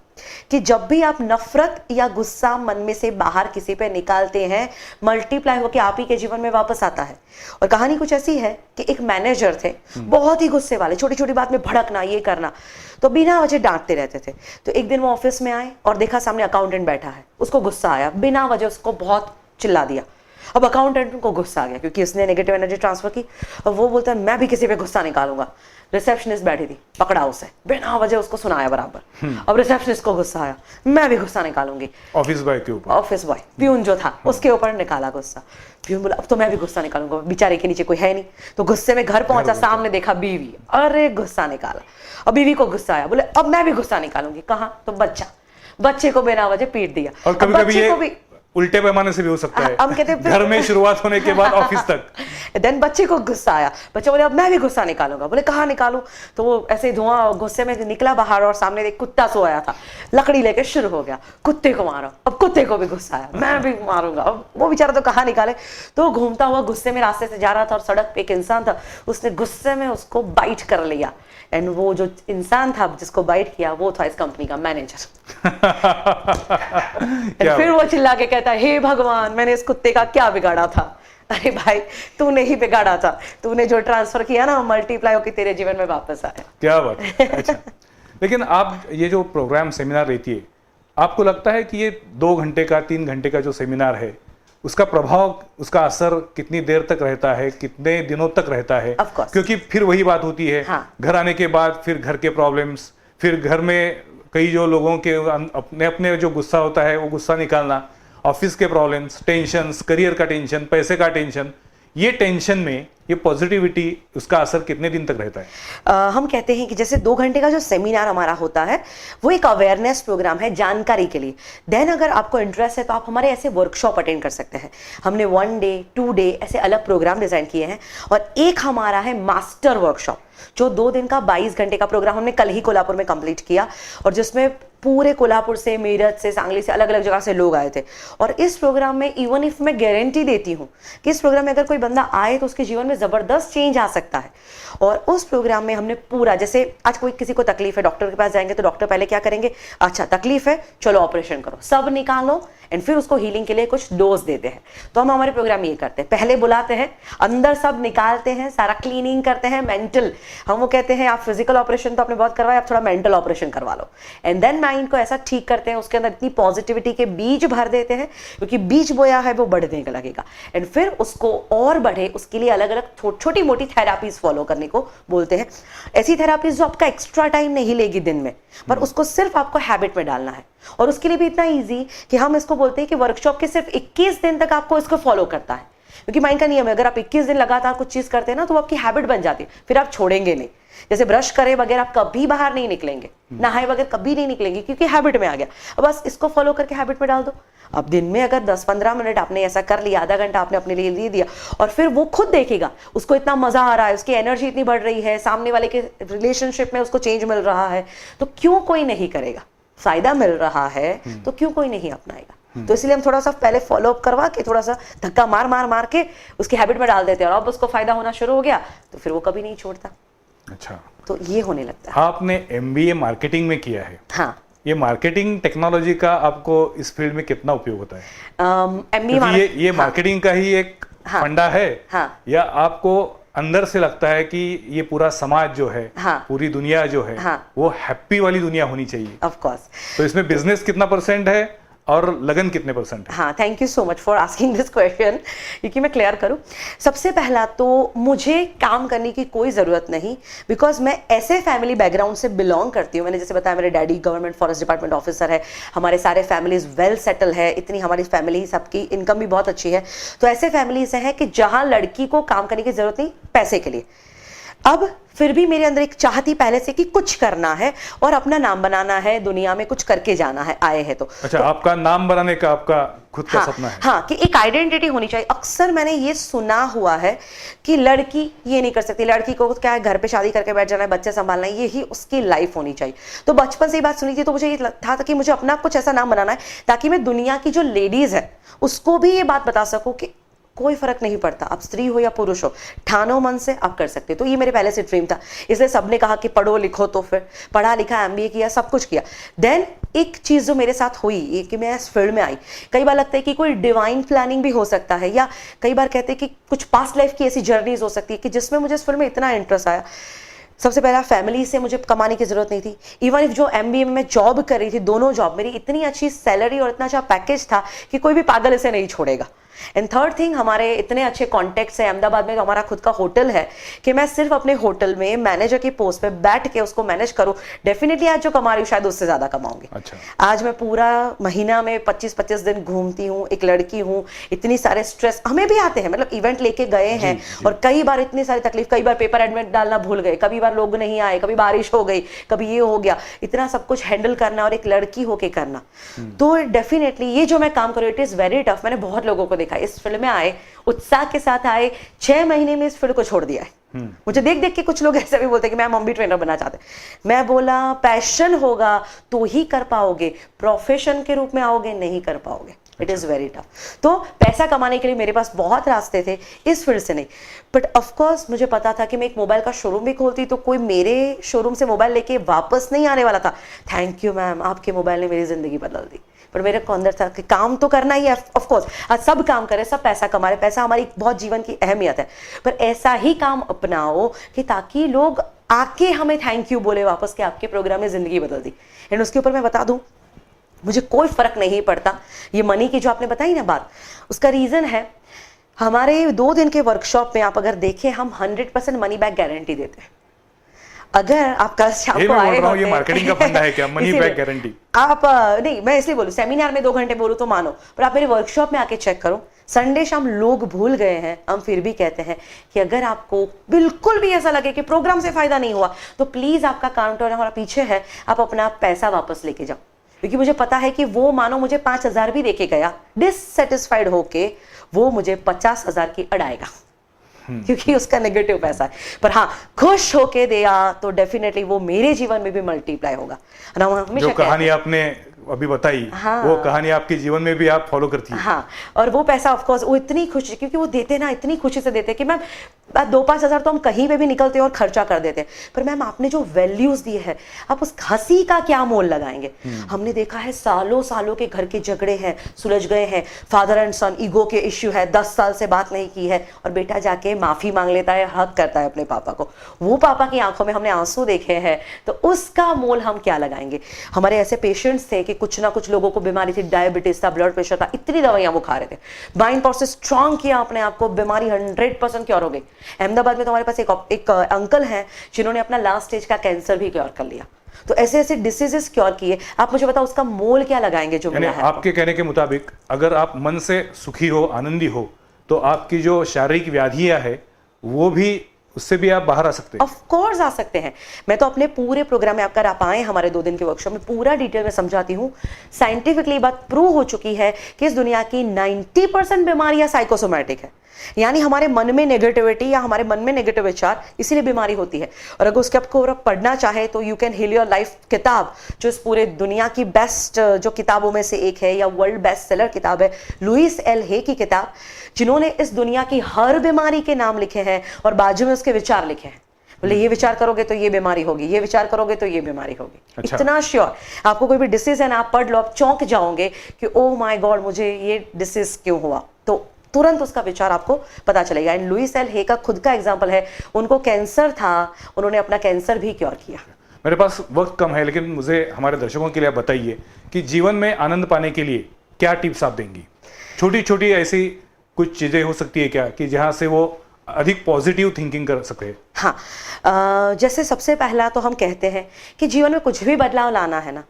कि जब भी आप नफरत या गुस्सा मन में से बाहर किसी पे निकालते हैं, मल्टीप्लाई होकर आप ही के जीवन में वापस आता है. और कहानी कुछ ऐसी है कि एक मैनेजर थे, बहुत ही गुस्से वाले, छोटी छोटी बात में भड़कना, ये करना, तो बिना वजह डांटते रहते थे. तो एक दिन वो ऑफिस में आए और देखा सामने अकाउंटेंट बैठा है, उसको गुस्सा आया, बिना वजह उसको बहुत चिल्ला दिया. अब अकाउंटेंट को गुस्सा आ गया क्योंकि उसने नेगेटिव एनर्जी ट्रांसफर की, और वो बोलता है मैं भी किसी पे गुस्सा निकालूंगा. रिसेप्शनिस्ट बैठी थी, पकड़ा उसे, बिना वजह उसको सुनाया बराबर. अब रिसेप्शनिस्ट को गुस्सा आया, मैं भी गुस्सा निकालूंगी. ऑफिस बॉय के ऊपर, ऑफिस बॉय प्यून जो था उसके ऊपर निकाला गुस्सा. प्यून बोला अब तो मैं भी गुस्सा निकालूंगा, बेचारे के नीचे कोई है नहीं. तो गुस्से में घर पहुंचा, सामने देखा बीवी, अरे गुस्सा निकाला. अब बीवी को गुस्सा आया, बोले अब मैं भी गुस्सा निकालूंगी. कहाँ? तो बच्चे को बिना वजह पीट दिया. और कभी-कभी ये उल्टे पैमाने से भी हो सकता है. हम कहते हैं घर में शुरुआत होने के बाद ऑफिस तक. देन बच्चे को गुस्सा आया, बच्चा बोले अब मैं भी गुस्सा निकालूंगा. बोले कहाँ निकालूं? तो वो ऐसे धुआं गुस्से में निकला बाहर और सामने एक कुत्ता सोया था, लकड़ी लेके शुरू हो गया, कुत्ते को मारा. अब कुत्ते को भी गुस्सा आया, मैं भी मारूंगा. अब वो बेचारा तो कहाँ निकाले, तो घूमता हुआ गुस्से में रास्ते से जा रहा था और सड़क पे एक इंसान था, उसने गुस्से में उसको बाइट कर लिया. एंड वो जो इंसान था जिसको बाइट किया वो था इस कंपनी का मैनेजर. फिर वो चिल्ला के कहता है हे भगवान, मैंने इस कुत्ते का क्या बिगाड़ा था? अरे भाई तूने ही बिगाड़ा था, तूने जो ट्रांसफर किया ना मल्टीप्लाई होकर तेरे जीवन में वापस आया. क्या बात. अच्छा. लेकिन आप ये जो प्रोग्राम सेमिनार रहती है, आपको लगता है कि ये 2 घंटे का 3 घंटे का जो सेमिनार है उसका प्रभाव, उसका असर कितनी देर तक रहता है, कितने दिनों तक रहता है? क्योंकि फिर वही बात होती है. हाँ. घर आने के बाद फिर घर के प्रॉब्लम्स, फिर घर में कई जो लोगों के अपने अपने जो गुस्सा होता है वो गुस्सा निकालना, ऑफिस के प्रॉब्लम्स, टेंशन्स, करियर का टेंशन, पैसे का टेंशन, ये टेंशन में ये पॉजिटिविटी, उसका असर कितने दिन तक रहता है? हम कहते हैं कि जैसे 2 घंटे का जो सेमिनार हमारा होता है वो एक अवेयरनेस प्रोग्राम है, जानकारी के लिए. देन अगर आपको इंटरेस्ट है तो आप हमारे ऐसे वर्कशॉप अटेंड कर सकते हैं. हमने 1 डे 2 डे ऐसे अलग प्रोग्राम डिजाइन किए हैं, और एक हमारा है मास्टर वर्कशॉप जो 2 दिन का 22 घंटे का प्रोग्राम हमने कल ही कोल्हापुर में कंप्लीट किया, और जिसमें पूरे कोल्हापुर से, मेरठ से, सांगली से, अलग अलग जगह से लोग आए थे. और इस प्रोग्राम में इवन इफ मैं गारंटी देती हूँ कि इस प्रोग्राम में अगर कोई बंदा आए तो उसके जीवन में जबरदस्त चेंज आ सकता है. और उस प्रोग्राम में हमने पूरा, जैसे आज कोई किसी को तकलीफ है, डॉक्टर के पास जाएंगे तो डॉक्टर पहले क्या करेंगे, अच्छा तकलीफ है चलो ऑपरेशन करो, सब निकालो, एंड फिर उसको हीलिंग के लिए कुछ डोज देते हैं. तो हम हमारे प्रोग्राम ये करते हैं, पहले बुलाते हैं, अंदर सब निकालते हैं, सारा क्लीनिंग करते हैं, मेंटल, हम वो कहते हैं आप फिजिकल ऑपरेशन तो आपने बहुत करवाया, आप थोड़ा मेंटल ऑपरेशन करवा लो. एंड देन माइंड को ऐसा ठीक करते हैं, उसके अंदर इतनी पॉजिटिविटी के बीज भर देते हैं, क्योंकि बीज बोया है वो बढ़ने का लगेगा. एंड फिर उसको और बढ़े उसके लिए अलग अलग छोटी मोटी थेरापीज फॉलो करने को बोलते हैं. ऐसी थेरापीज जो आपका एक्स्ट्रा टाइम नहीं लेगी दिन में, पर उसको सिर्फ आपको हैबिट में डालना है. और उसके लिए भी इतना इजी कि हम इसको बोलते हैं कि वर्कशॉप के सिर्फ 21 दिन तक आपको इसको फॉलो करता है, क्योंकि माइंड का नियम है, अगर आप 21 दिन लगातार कुछ चीज करते हैं ना तो वो आपकी हैबिट बन जाती है, फिर आप छोड़ेंगे नहीं। जैसे ब्रश करे बगैर आप कभी बाहर नहीं निकलेंगे, नहाए बगैर कभी नहीं निकलेंगे, क्योंकि हैबिट में आ गया। अब बस इसको फॉलो करके हैबिट में डाल दो। अब दिन में अगर 10-15 मिनट आपने ऐसा कर लिया, आधा घंटा आपने अपने लिए दे दिया, और फिर वो खुद देखेगा, उसको इतना मजा आ रहा है, उसकी एनर्जी इतनी बढ़ रही है, सामने वाले के रिलेशनशिप में उसको चेंज मिल रहा है, तो क्यों कोई नहीं करेगा? फायदा मिल रहा है तो क्यों कोई नहीं अपनाएगा? तो इसलिए हम थोड़ा सा पहले फॉलो अप करवा के, थोड़ा सा धक्का मार मार मार के उसकी हैबिट में डाल देते हैं, और अब उसको फायदा होना शुरू हो गया तो फिर वो कभी नहीं छोड़ता। अच्छा, तो ये होने लगता है। आपने MBA मार्केटिंग में किया है, हाँ, ये मार्केटिंग टेक्नोलॉजी का आपको इस फील्ड में कितना उपयोग होता है? MBA क्योंकि ये मार्केटिंग का ही एक हाँ, फंडा है, हाँ, या आपको अंदर से लगता है कि ये पूरा समाज जो है, हाँ, पूरी दुनिया जो है, हाँ, वो हैप्पी वाली दुनिया होनी चाहिए? Of course. तो इसमें बिजनेस कितना % है और लगन कितने % है? हाँ, thank you so much for asking this question, क्योंकि मैं क्लियर करूं। सबसे पहला तो मुझे काम करने की कोई ज़रूरत नहीं, बिकॉज मैं ऐसे फैमिली बैकग्राउंड से बिलोंग करती हूँ। मैंने जैसे बताया, मेरे daddy government forest department officer है, हमारे सारे फैमिलीज वेल सेटल है, इतनी हमारी फैमिली सबकी इनकम भी बहुत अच्छी है। तो ऐसे फैमिलीज हैं कि जहाँ लड़की को काम करने की ज़रूरत नहीं पैसे के लिए। अब फिर भी मेरे अंदर एक चाहत थी पहले से कि कुछ करना है और अपना नाम बनाना है, दुनिया में कुछ करके जाना है, आए हैं तो। अच्छा, तो आपका नाम बनाने का आपका खुद का सपना है? हाँ, कि एक आइडेंटिटी होनी चाहिए। अक्सर मैंने ये सुना हुआ है कि लड़की ये नहीं कर सकती, लड़की को क्या है, घर पे शादी करके बैठ जाना है, बच्चे संभालना है, यही उसकी लाइफ होनी चाहिए। तो बचपन से ये बात सुनी थी, तो मुझे ये था कि मुझे अपना कुछ ऐसा नाम बनाना है ताकि मैं दुनिया की जो लेडीज है उसको भी ये बात बता सकूं कि कोई फर्क नहीं पड़ता, आप स्त्री हो या पुरुष हो, ठानो मन से आप कर सकते। तो ये मेरे पहले से ड्रीम था, इसलिए सबने कहा कि पढ़ो लिखो, तो फिर पढ़ा लिखा, MBA किया, सब कुछ किया। देन एक चीज जो मेरे साथ हुई कि मैं इस फील्ड में आई, कई बार लगता है कि कोई डिवाइन प्लानिंग भी हो सकता है, या कई बार कहते हैं कि कुछ पास्ट लाइफ की ऐसी जर्नीज हो सकती है कि जिसमें मुझे इस फील्ड में इतना इंटरेस्ट आया। सबसे पहला, फैमिली से मुझे कमाने की जरूरत नहीं थी। इवन इफ जो MBA में मैं जॉब कर रही थी, दोनों जॉब मेरी इतनी अच्छी सैलरी और इतना अच्छा पैकेज था कि कोई भी पागल इसे नहीं छोड़ेगा। एंड थर्ड थिंग, हमारे इतने अच्छे कॉन्टेक्ट्स हैं अहमदाबाद में, तो हमारा खुद का होटल है कि मैं सिर्फ अपने होटल में मैनेजर की पोस्ट पे बैठ के उसको मैनेज करूं। डेफिनेटली आज जो कमा रही हूँ शायद उससे ज्यादा कमाऊंगी। अच्छा। आज मैं पूरा महीना में 25-25 दिन घूमती हूँ, एक लड़की हूँ, इतनी सारे स्ट्रेस हमें भी आते हैं, मतलब इवेंट लेके गए हैं और कई बार इतनी सारी तकलीफ, कई बार पेपर एडमिट डालना भूल गए, कभी बार लोग नहीं आए, कभी बारिश हो गई, कभी ये हो गया, इतना सब कुछ हैंडल करना और एक लड़की होके करना। तो डेफिनेटली ये जो मैं काम कर रही हूँ, इट इज वेरी टफ। मैंने बहुत लोगों को देखा इस फील्ड में आए, उत्साह के साथ आए, 6 महीने में इस फील्ड को छोड़ दिया है। मुझे देख देख के कुछ लोग ऐसे भी बोलते हैं कि मैम हम भी ट्रेनर बनना चाहते हैं। मैं बोला, पैशन होगा तो ही कर पाओगे, प्रोफेशन के रूप में आओगे नहीं कर पाओगे। It is very tough. तो पैसा कमाने के लिए मेरे पास बहुत रास्ते थे, इस फील्ड से नहीं। बट ऑफकोर्स मुझे पता था कि मैं एक मोबाइल का शोरूम भी खोलती तो कोई मेरे शोरूम से मोबाइल लेके वापस नहीं आने वाला था। थैंक यू मैम, आपके मोबाइल ने मेरी जिंदगी बदल दी। पर मेरे को अंदर था कि काम तो करना ही है। ऑफकोर्स आज सब काम करे, सब पैसा कमा रहे, पैसा हमारी बहुत जीवन की अहमियत है, पर ऐसा ही काम अपनाओ कि ताकि लोग आके हमें थैंक यू बोले वापस कि आपके प्रोग्राम ने जिंदगी बदल दी। एंड उसके ऊपर मैं बता दूं, मुझे कोई फर्क नहीं पड़ता। ये मनी की जो आपने बताई ना बात, उसका रीजन है हमारे 2 दिन के वर्कशॉप में आप अगर देखें, हम 100% मनी बैक गारंटी देते हैं। अगर आप कल शाम को आए होते, ये मार्केटिंग का फंडा है क्या, मनी बैक गारंटी? आप नहीं, मैं इसलिए बोलूं, सेमिनार में 2 घंटे बोलूं तो मानो, पर आप मेरे वर्कशॉप में आके चेक करो। संडे शाम लोग भूल गए हैं, हम फिर भी कहते हैं कि अगर आपको बिल्कुल भी ऐसा लगे कि प्रोग्राम से फायदा नहीं हुआ, तो प्लीज आपका काउंटर हमारा पीछे है, आप अपना पैसा वापस लेके जाओ। क्योंकि मुझे पता है कि वो मानो मुझे 5,000 भी देके गया, डिससेटिस्फाइड होके वो मुझे 50,000 की अड़ाएगा, क्योंकि उसका नेगेटिव पैसा है। पर हाँ, खुश होके दिया तो डेफिनेटली वो मेरे जीवन में भी मल्टीप्लाई होगा। जो कहानी आपने अभी बताई, हाँ, वो कहानी आपके जीवन में भी आप फॉलो करती है। हाँ, और वो पैसा ऑफ कोर्स वो इतनी खुशी, क्योंकि वो देते ना इतनी खुशी से देते कि मैम 2-5 हज़ार तो हम कहीं पे भी निकलते और खर्चा कर देते, पर मैम आपने जो वैल्यूज दिए हैं, आप उस हंसी का क्या मोल लगाएंगे। हमने देखा है सालों सालों के घर के झगड़े हैं, सुलझ गए हैं, फादर एंड सन ईगो के इश्यू है, 10 साल से बात नहीं की है, और बेटा जाके माफी मांग लेता है, हक करता है अपने पापा को। वो पापा की आंखों में हमने आंसू देखे हैं, तो उसका मोल हम क्या लगाएंगे। हमारे ऐसे पेशेंट्स थे कि कुछ ना कुछ लोगों को बीमारी थी, डायबिटीज था, ब्लड प्रेशर था, इतनी दवाइयां वो खा रहे थे, माइंड पावर से स्ट्रांग किया अपने आप को, बीमारी 100% क्योर हो गई। अहमदाबाद में तो हमारे पास एक अंकल हैं जिन्होंने अपना लास्ट स्टेज का कैंसर भी क्योर कर लिया। तो ऐसे ऐसे डिसीजेस क्योर किए। आप मुझे बताओ उसका मोल क्या लगाएंगे जो यानी मिला है आपके कहने के मुताबिक अगर आप मन से सुखी हो, आनंदी हो, तो आपकी जो शारीरिक व्याधियां है वो भी, उससे भी आप बाहर आ सकते हैं। ऑफ कोर्स आ सकते हैं। मैं तो अपने पूरे प्रोग्राम में, आप आए हमारे 2 दिन के वर्कशॉप में, पूरा डिटेल में समझाती हूँ। साइंटिफिकली बात प्रूव हो चुकी है कि इस दुनिया की 90% बीमारियां साइकोसोमैटिक है, यानी हमारे मन में नेगेटिविटी या हमारे मन में नेगेटिव विचार, इसीलिए बीमारी होती है। और अगर उसके आपको पढ़ना चाहे तो you can heal your life किताब, जो इस पूरे दुनिया की बेस्ट जो किताबों में से एक है, या वर्ल्ड बेस्ट सेलर किताब है, लुइस एल हे की किताब, जिन्होंने इस दुनिया की हर बीमारी के नाम लिखे हैं और बाजू में उसके विचार लिखे हैं। बोले ये विचार करोगे तो ये बीमारी होगी, ये विचार करोगे तो ये बीमारी होगी। अच्छा। इतना श्योर। आपको कोई भी डिसीज है ना, आप पढ़ लो, आप चौंक जाओगे कि ओ माय गॉड मुझे ये डिसीज क्यों हुआ, तो तुरंत उसका विचार आपको पता चलेगा। एंड लुइस एल हे का खुद का एग्जांपल है, उनको कैंसर था, उन्होंने अपना कैंसर भी क्योर किया। मेरे पास वक्त कम है, लेकिन मुझे हमारे दर्शकों के लिए आप बताइए कि जीवन में आनंद पाने के लिए क्या टिप्स आप देंगी? छोटी छोटी ऐसी कुछ चीजें हो सकती है क्या कि जहां से वो अधिक पॉजिटिव थिंकिंग कर सके? हाँ, जैसे सबसे पहला तो हम कहते हैं कि जीवन में कुछ भी बदलाव लाना है ना,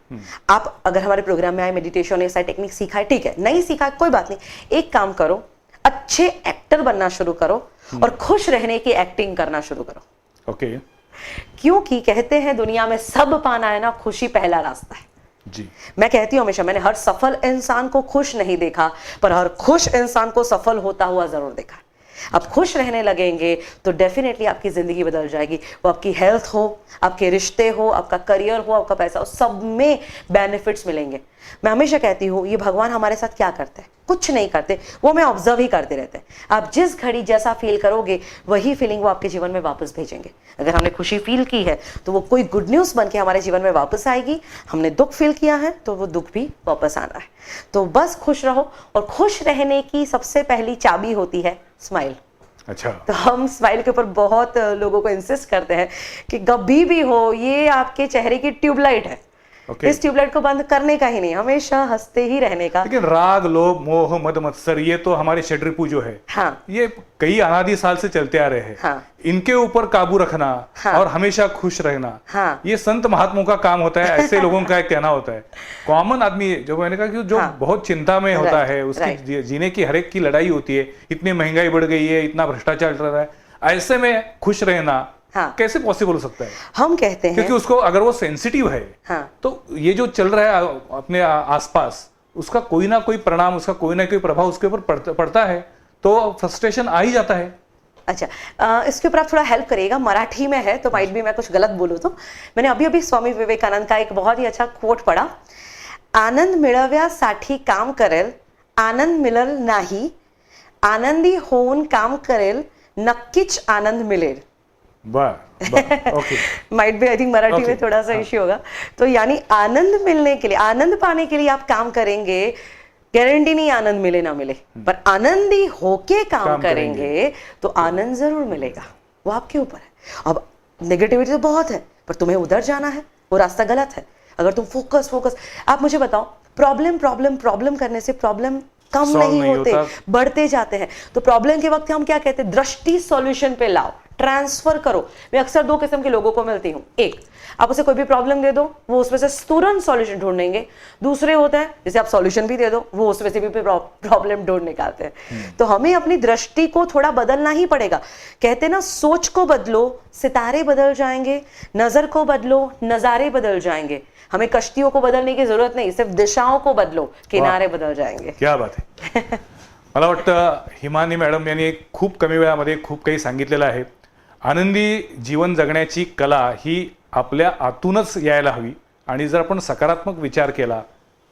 आप अगर हमारे प्रोग्राम में आए, मेडिटेशन ऐसा टेक्निक सीखा है, ठीक है, नहीं सीखा है कोई बात नहीं, एक काम करो, अच्छे एक्टर बनना शुरू करो और खुश रहने की एक्टिंग करना शुरू करो। ओके। क्योंकि कहते हैं दुनिया में सब पाना है ना, खुशी पहला रास्ता है जी। मैं कहती हूं हमेशा, मैंने हर सफल इंसान को खुश नहीं देखा, पर हर खुश इंसान को सफल होता हुआ जरूर देखा। आप खुश रहने लगेंगे तो डेफिनेटली आपकी जिंदगी बदल जाएगी। वो आपकी हेल्थ हो, आपके रिश्ते हो, आपका करियर हो, आपका पैसा हो, सब में बेनिफिट्स मिलेंगे। मैं हमेशा कहती हूँ ये भगवान हमारे साथ क्या करते हैं, कुछ नहीं करते, वो हमें ऑब्जर्व ही करते रहते हैं। आप जिस घड़ी जैसा फील करोगे वही फीलिंग वो आपके जीवन में वापस भेजेंगे। अगर हमने खुशी फील की है तो वो कोई गुड न्यूज़ बन के हमारे जीवन में वापस आएगी, हमने दुख फील किया है तो वो दुख भी वापस आना है। तो बस खुश रहो, और खुश रहने की सबसे पहली चाबी होती है स्माइल। अच्छा। तो हम स्माइल के ऊपर बहुत लोगों को इंसिस्ट करते हैं कि कभी भी हो, ये आपके चेहरे की ट्यूबलाइट है। इस ट्यूबलाइट को बंद करने का ही नहीं, हमेशा हंसते ही रहने का। लेकिन राग, लोभ, मोह, मद, मत्सर, ये तो हमारी षड्रिपु जो है, हाँ, ये कई अनादि साल से चलते आ रहे हैं। हाँ, इनके ऊपर काबू रखना, हाँ, और हमेशा खुश रहना, हाँ, ये संत महात्माओं का काम होता है। ऐसे लोगों का एक कहना होता है। कॉमन आदमी जो, मैंने कहा कि जो बहुत चिंता में होता है, उसकी जीने की हर एक की लड़ाई होती है, इतनी महंगाई बढ़ गई है, इतना भ्रष्टाचार चल रहा है, ऐसे में खुश रहना हाँ, कैसे पॉसिबल हो सकता है? हम कहते हैं क्योंकि उसको, अगर वो सेंसिटिव है, हाँ, तो ये जो चल रहा है अपने आसपास, उसका कोई ना कोई परिणाम, उसका कोई ना कोई प्रभाव उसके ऊपर पड़ता है, तो फ्रस्ट्रेशन आ ही जाता है। अच्छा, इसके ऊपर आप थोड़ा हेल्प करिएगा, मराठी में है तो माइट भी मैं कुछ गलत बोलूँ तो। मैंने अभी अभी स्वामी विवेकानंद का एक बहुत ही अच्छा कोट पढ़ा, आनंद मिळवण्यासाठी काम करेल, आनंद मिळेल नाही, आनंदी होऊन काम करेल, नक्कीच आनंद मिळेल। ओके। माइट भी आई थिंक मराठी में थोड़ा सा इश्यू होगा। तो यानी आनंद मिलने के लिए, आनंद पाने के लिए आप काम करेंगे, गारंटी नहीं आनंद मिले ना मिले, पर आनंदी होके काम करेंगे तो आनंद जरूर मिलेगा। वो आपके ऊपर है। अब नेगेटिविटी तो बहुत है, पर तुम्हें उधर जाना है, वो रास्ता गलत है। अगर तुम फोकस, आप मुझे बताओ, प्रॉब्लम करने से प्रॉब्लम कम नहीं होते, बढ़ते जाते हैं। तो प्रॉब्लम के वक्त हम क्या कहते हैं, दृष्टि सॉल्यूशन पे लाओ, ट्रांसफर करो। मैं अक्सर 2 किस्म के लोगों को मिलती हूँ। एक, आप उसे कोई भी प्रॉब्लम दे दो, वो उसमें से तुरंत सॉल्यूशन ढूंढेंगे। दूसरे होते हैं जैसे आप सॉल्यूशन भी दे दो, वो उसमें से भी प्रॉब्लम ढूंढ निकालते हैं। तो हमें अपनी दृष्टि को थोड़ा बदलना ही पड़ेगा। कहते हैं ना, सोच को बदलो, सितारे बदल जाएंगे, नजर को बदलो, नजारे बदल जाएंगे। हमें कश्तियों को बदलने की जरूरत नहीं, सिर्फ दिशाओं को बदलो, किनारे बदल जाएंगे। क्या बात आहे. मला वाटतं हिमानी मॅडम यांनी खूप कमी वेळामध्ये खूप काही सांगितलेलं आहे. आनंदी जीवन जगण्याची कला ही आपल्या आतूनच यायला हवी आणि जर आपण सकारात्मक विचार केला,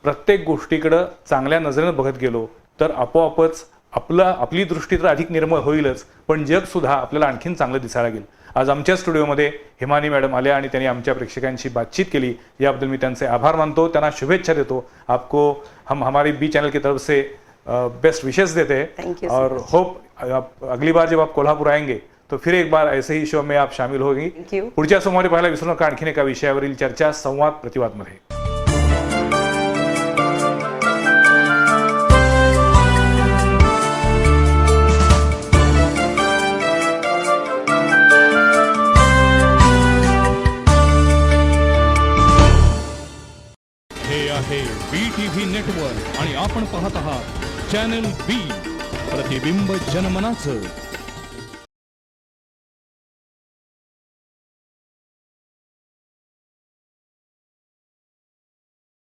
प्रत्येक गोष्टीकडे चांगल्या नजरेने बघत गेलो तर आपोआपच आपली दृष्टी तर अधिक निर्मळ होईलच, पण जग सुद्धा आपल्याला आणखीन चांगलं दिसायला लागेल. आज आमच्या स्टुडिओमध्ये हिमानी मॅडम आल्या आणि त्यांनी आमच्या प्रेक्षकांशी बातचीत केली, याबद्दल मी त्यांचे आभार मानतो, त्यांना शुभेच्छा देतो. आपको हम हमारी बी चैनल की तरफ से बेस्ट विशेष देते हैं और होप अगली बार जब आप कोल्हापुर आएंगे तो फिर एक बार ऐसे ही शो में आप शामिल होगी. पुढच्या सोमवारी पाहायला विसरू नका आणखीन एका विषयावरील चर्चा संवाद प्रतिवादमध्ये. आहे BTV नेटवर्क आणि आपण पाहत आहात चॅनल B, प्रतिबिंब जनमनाचं.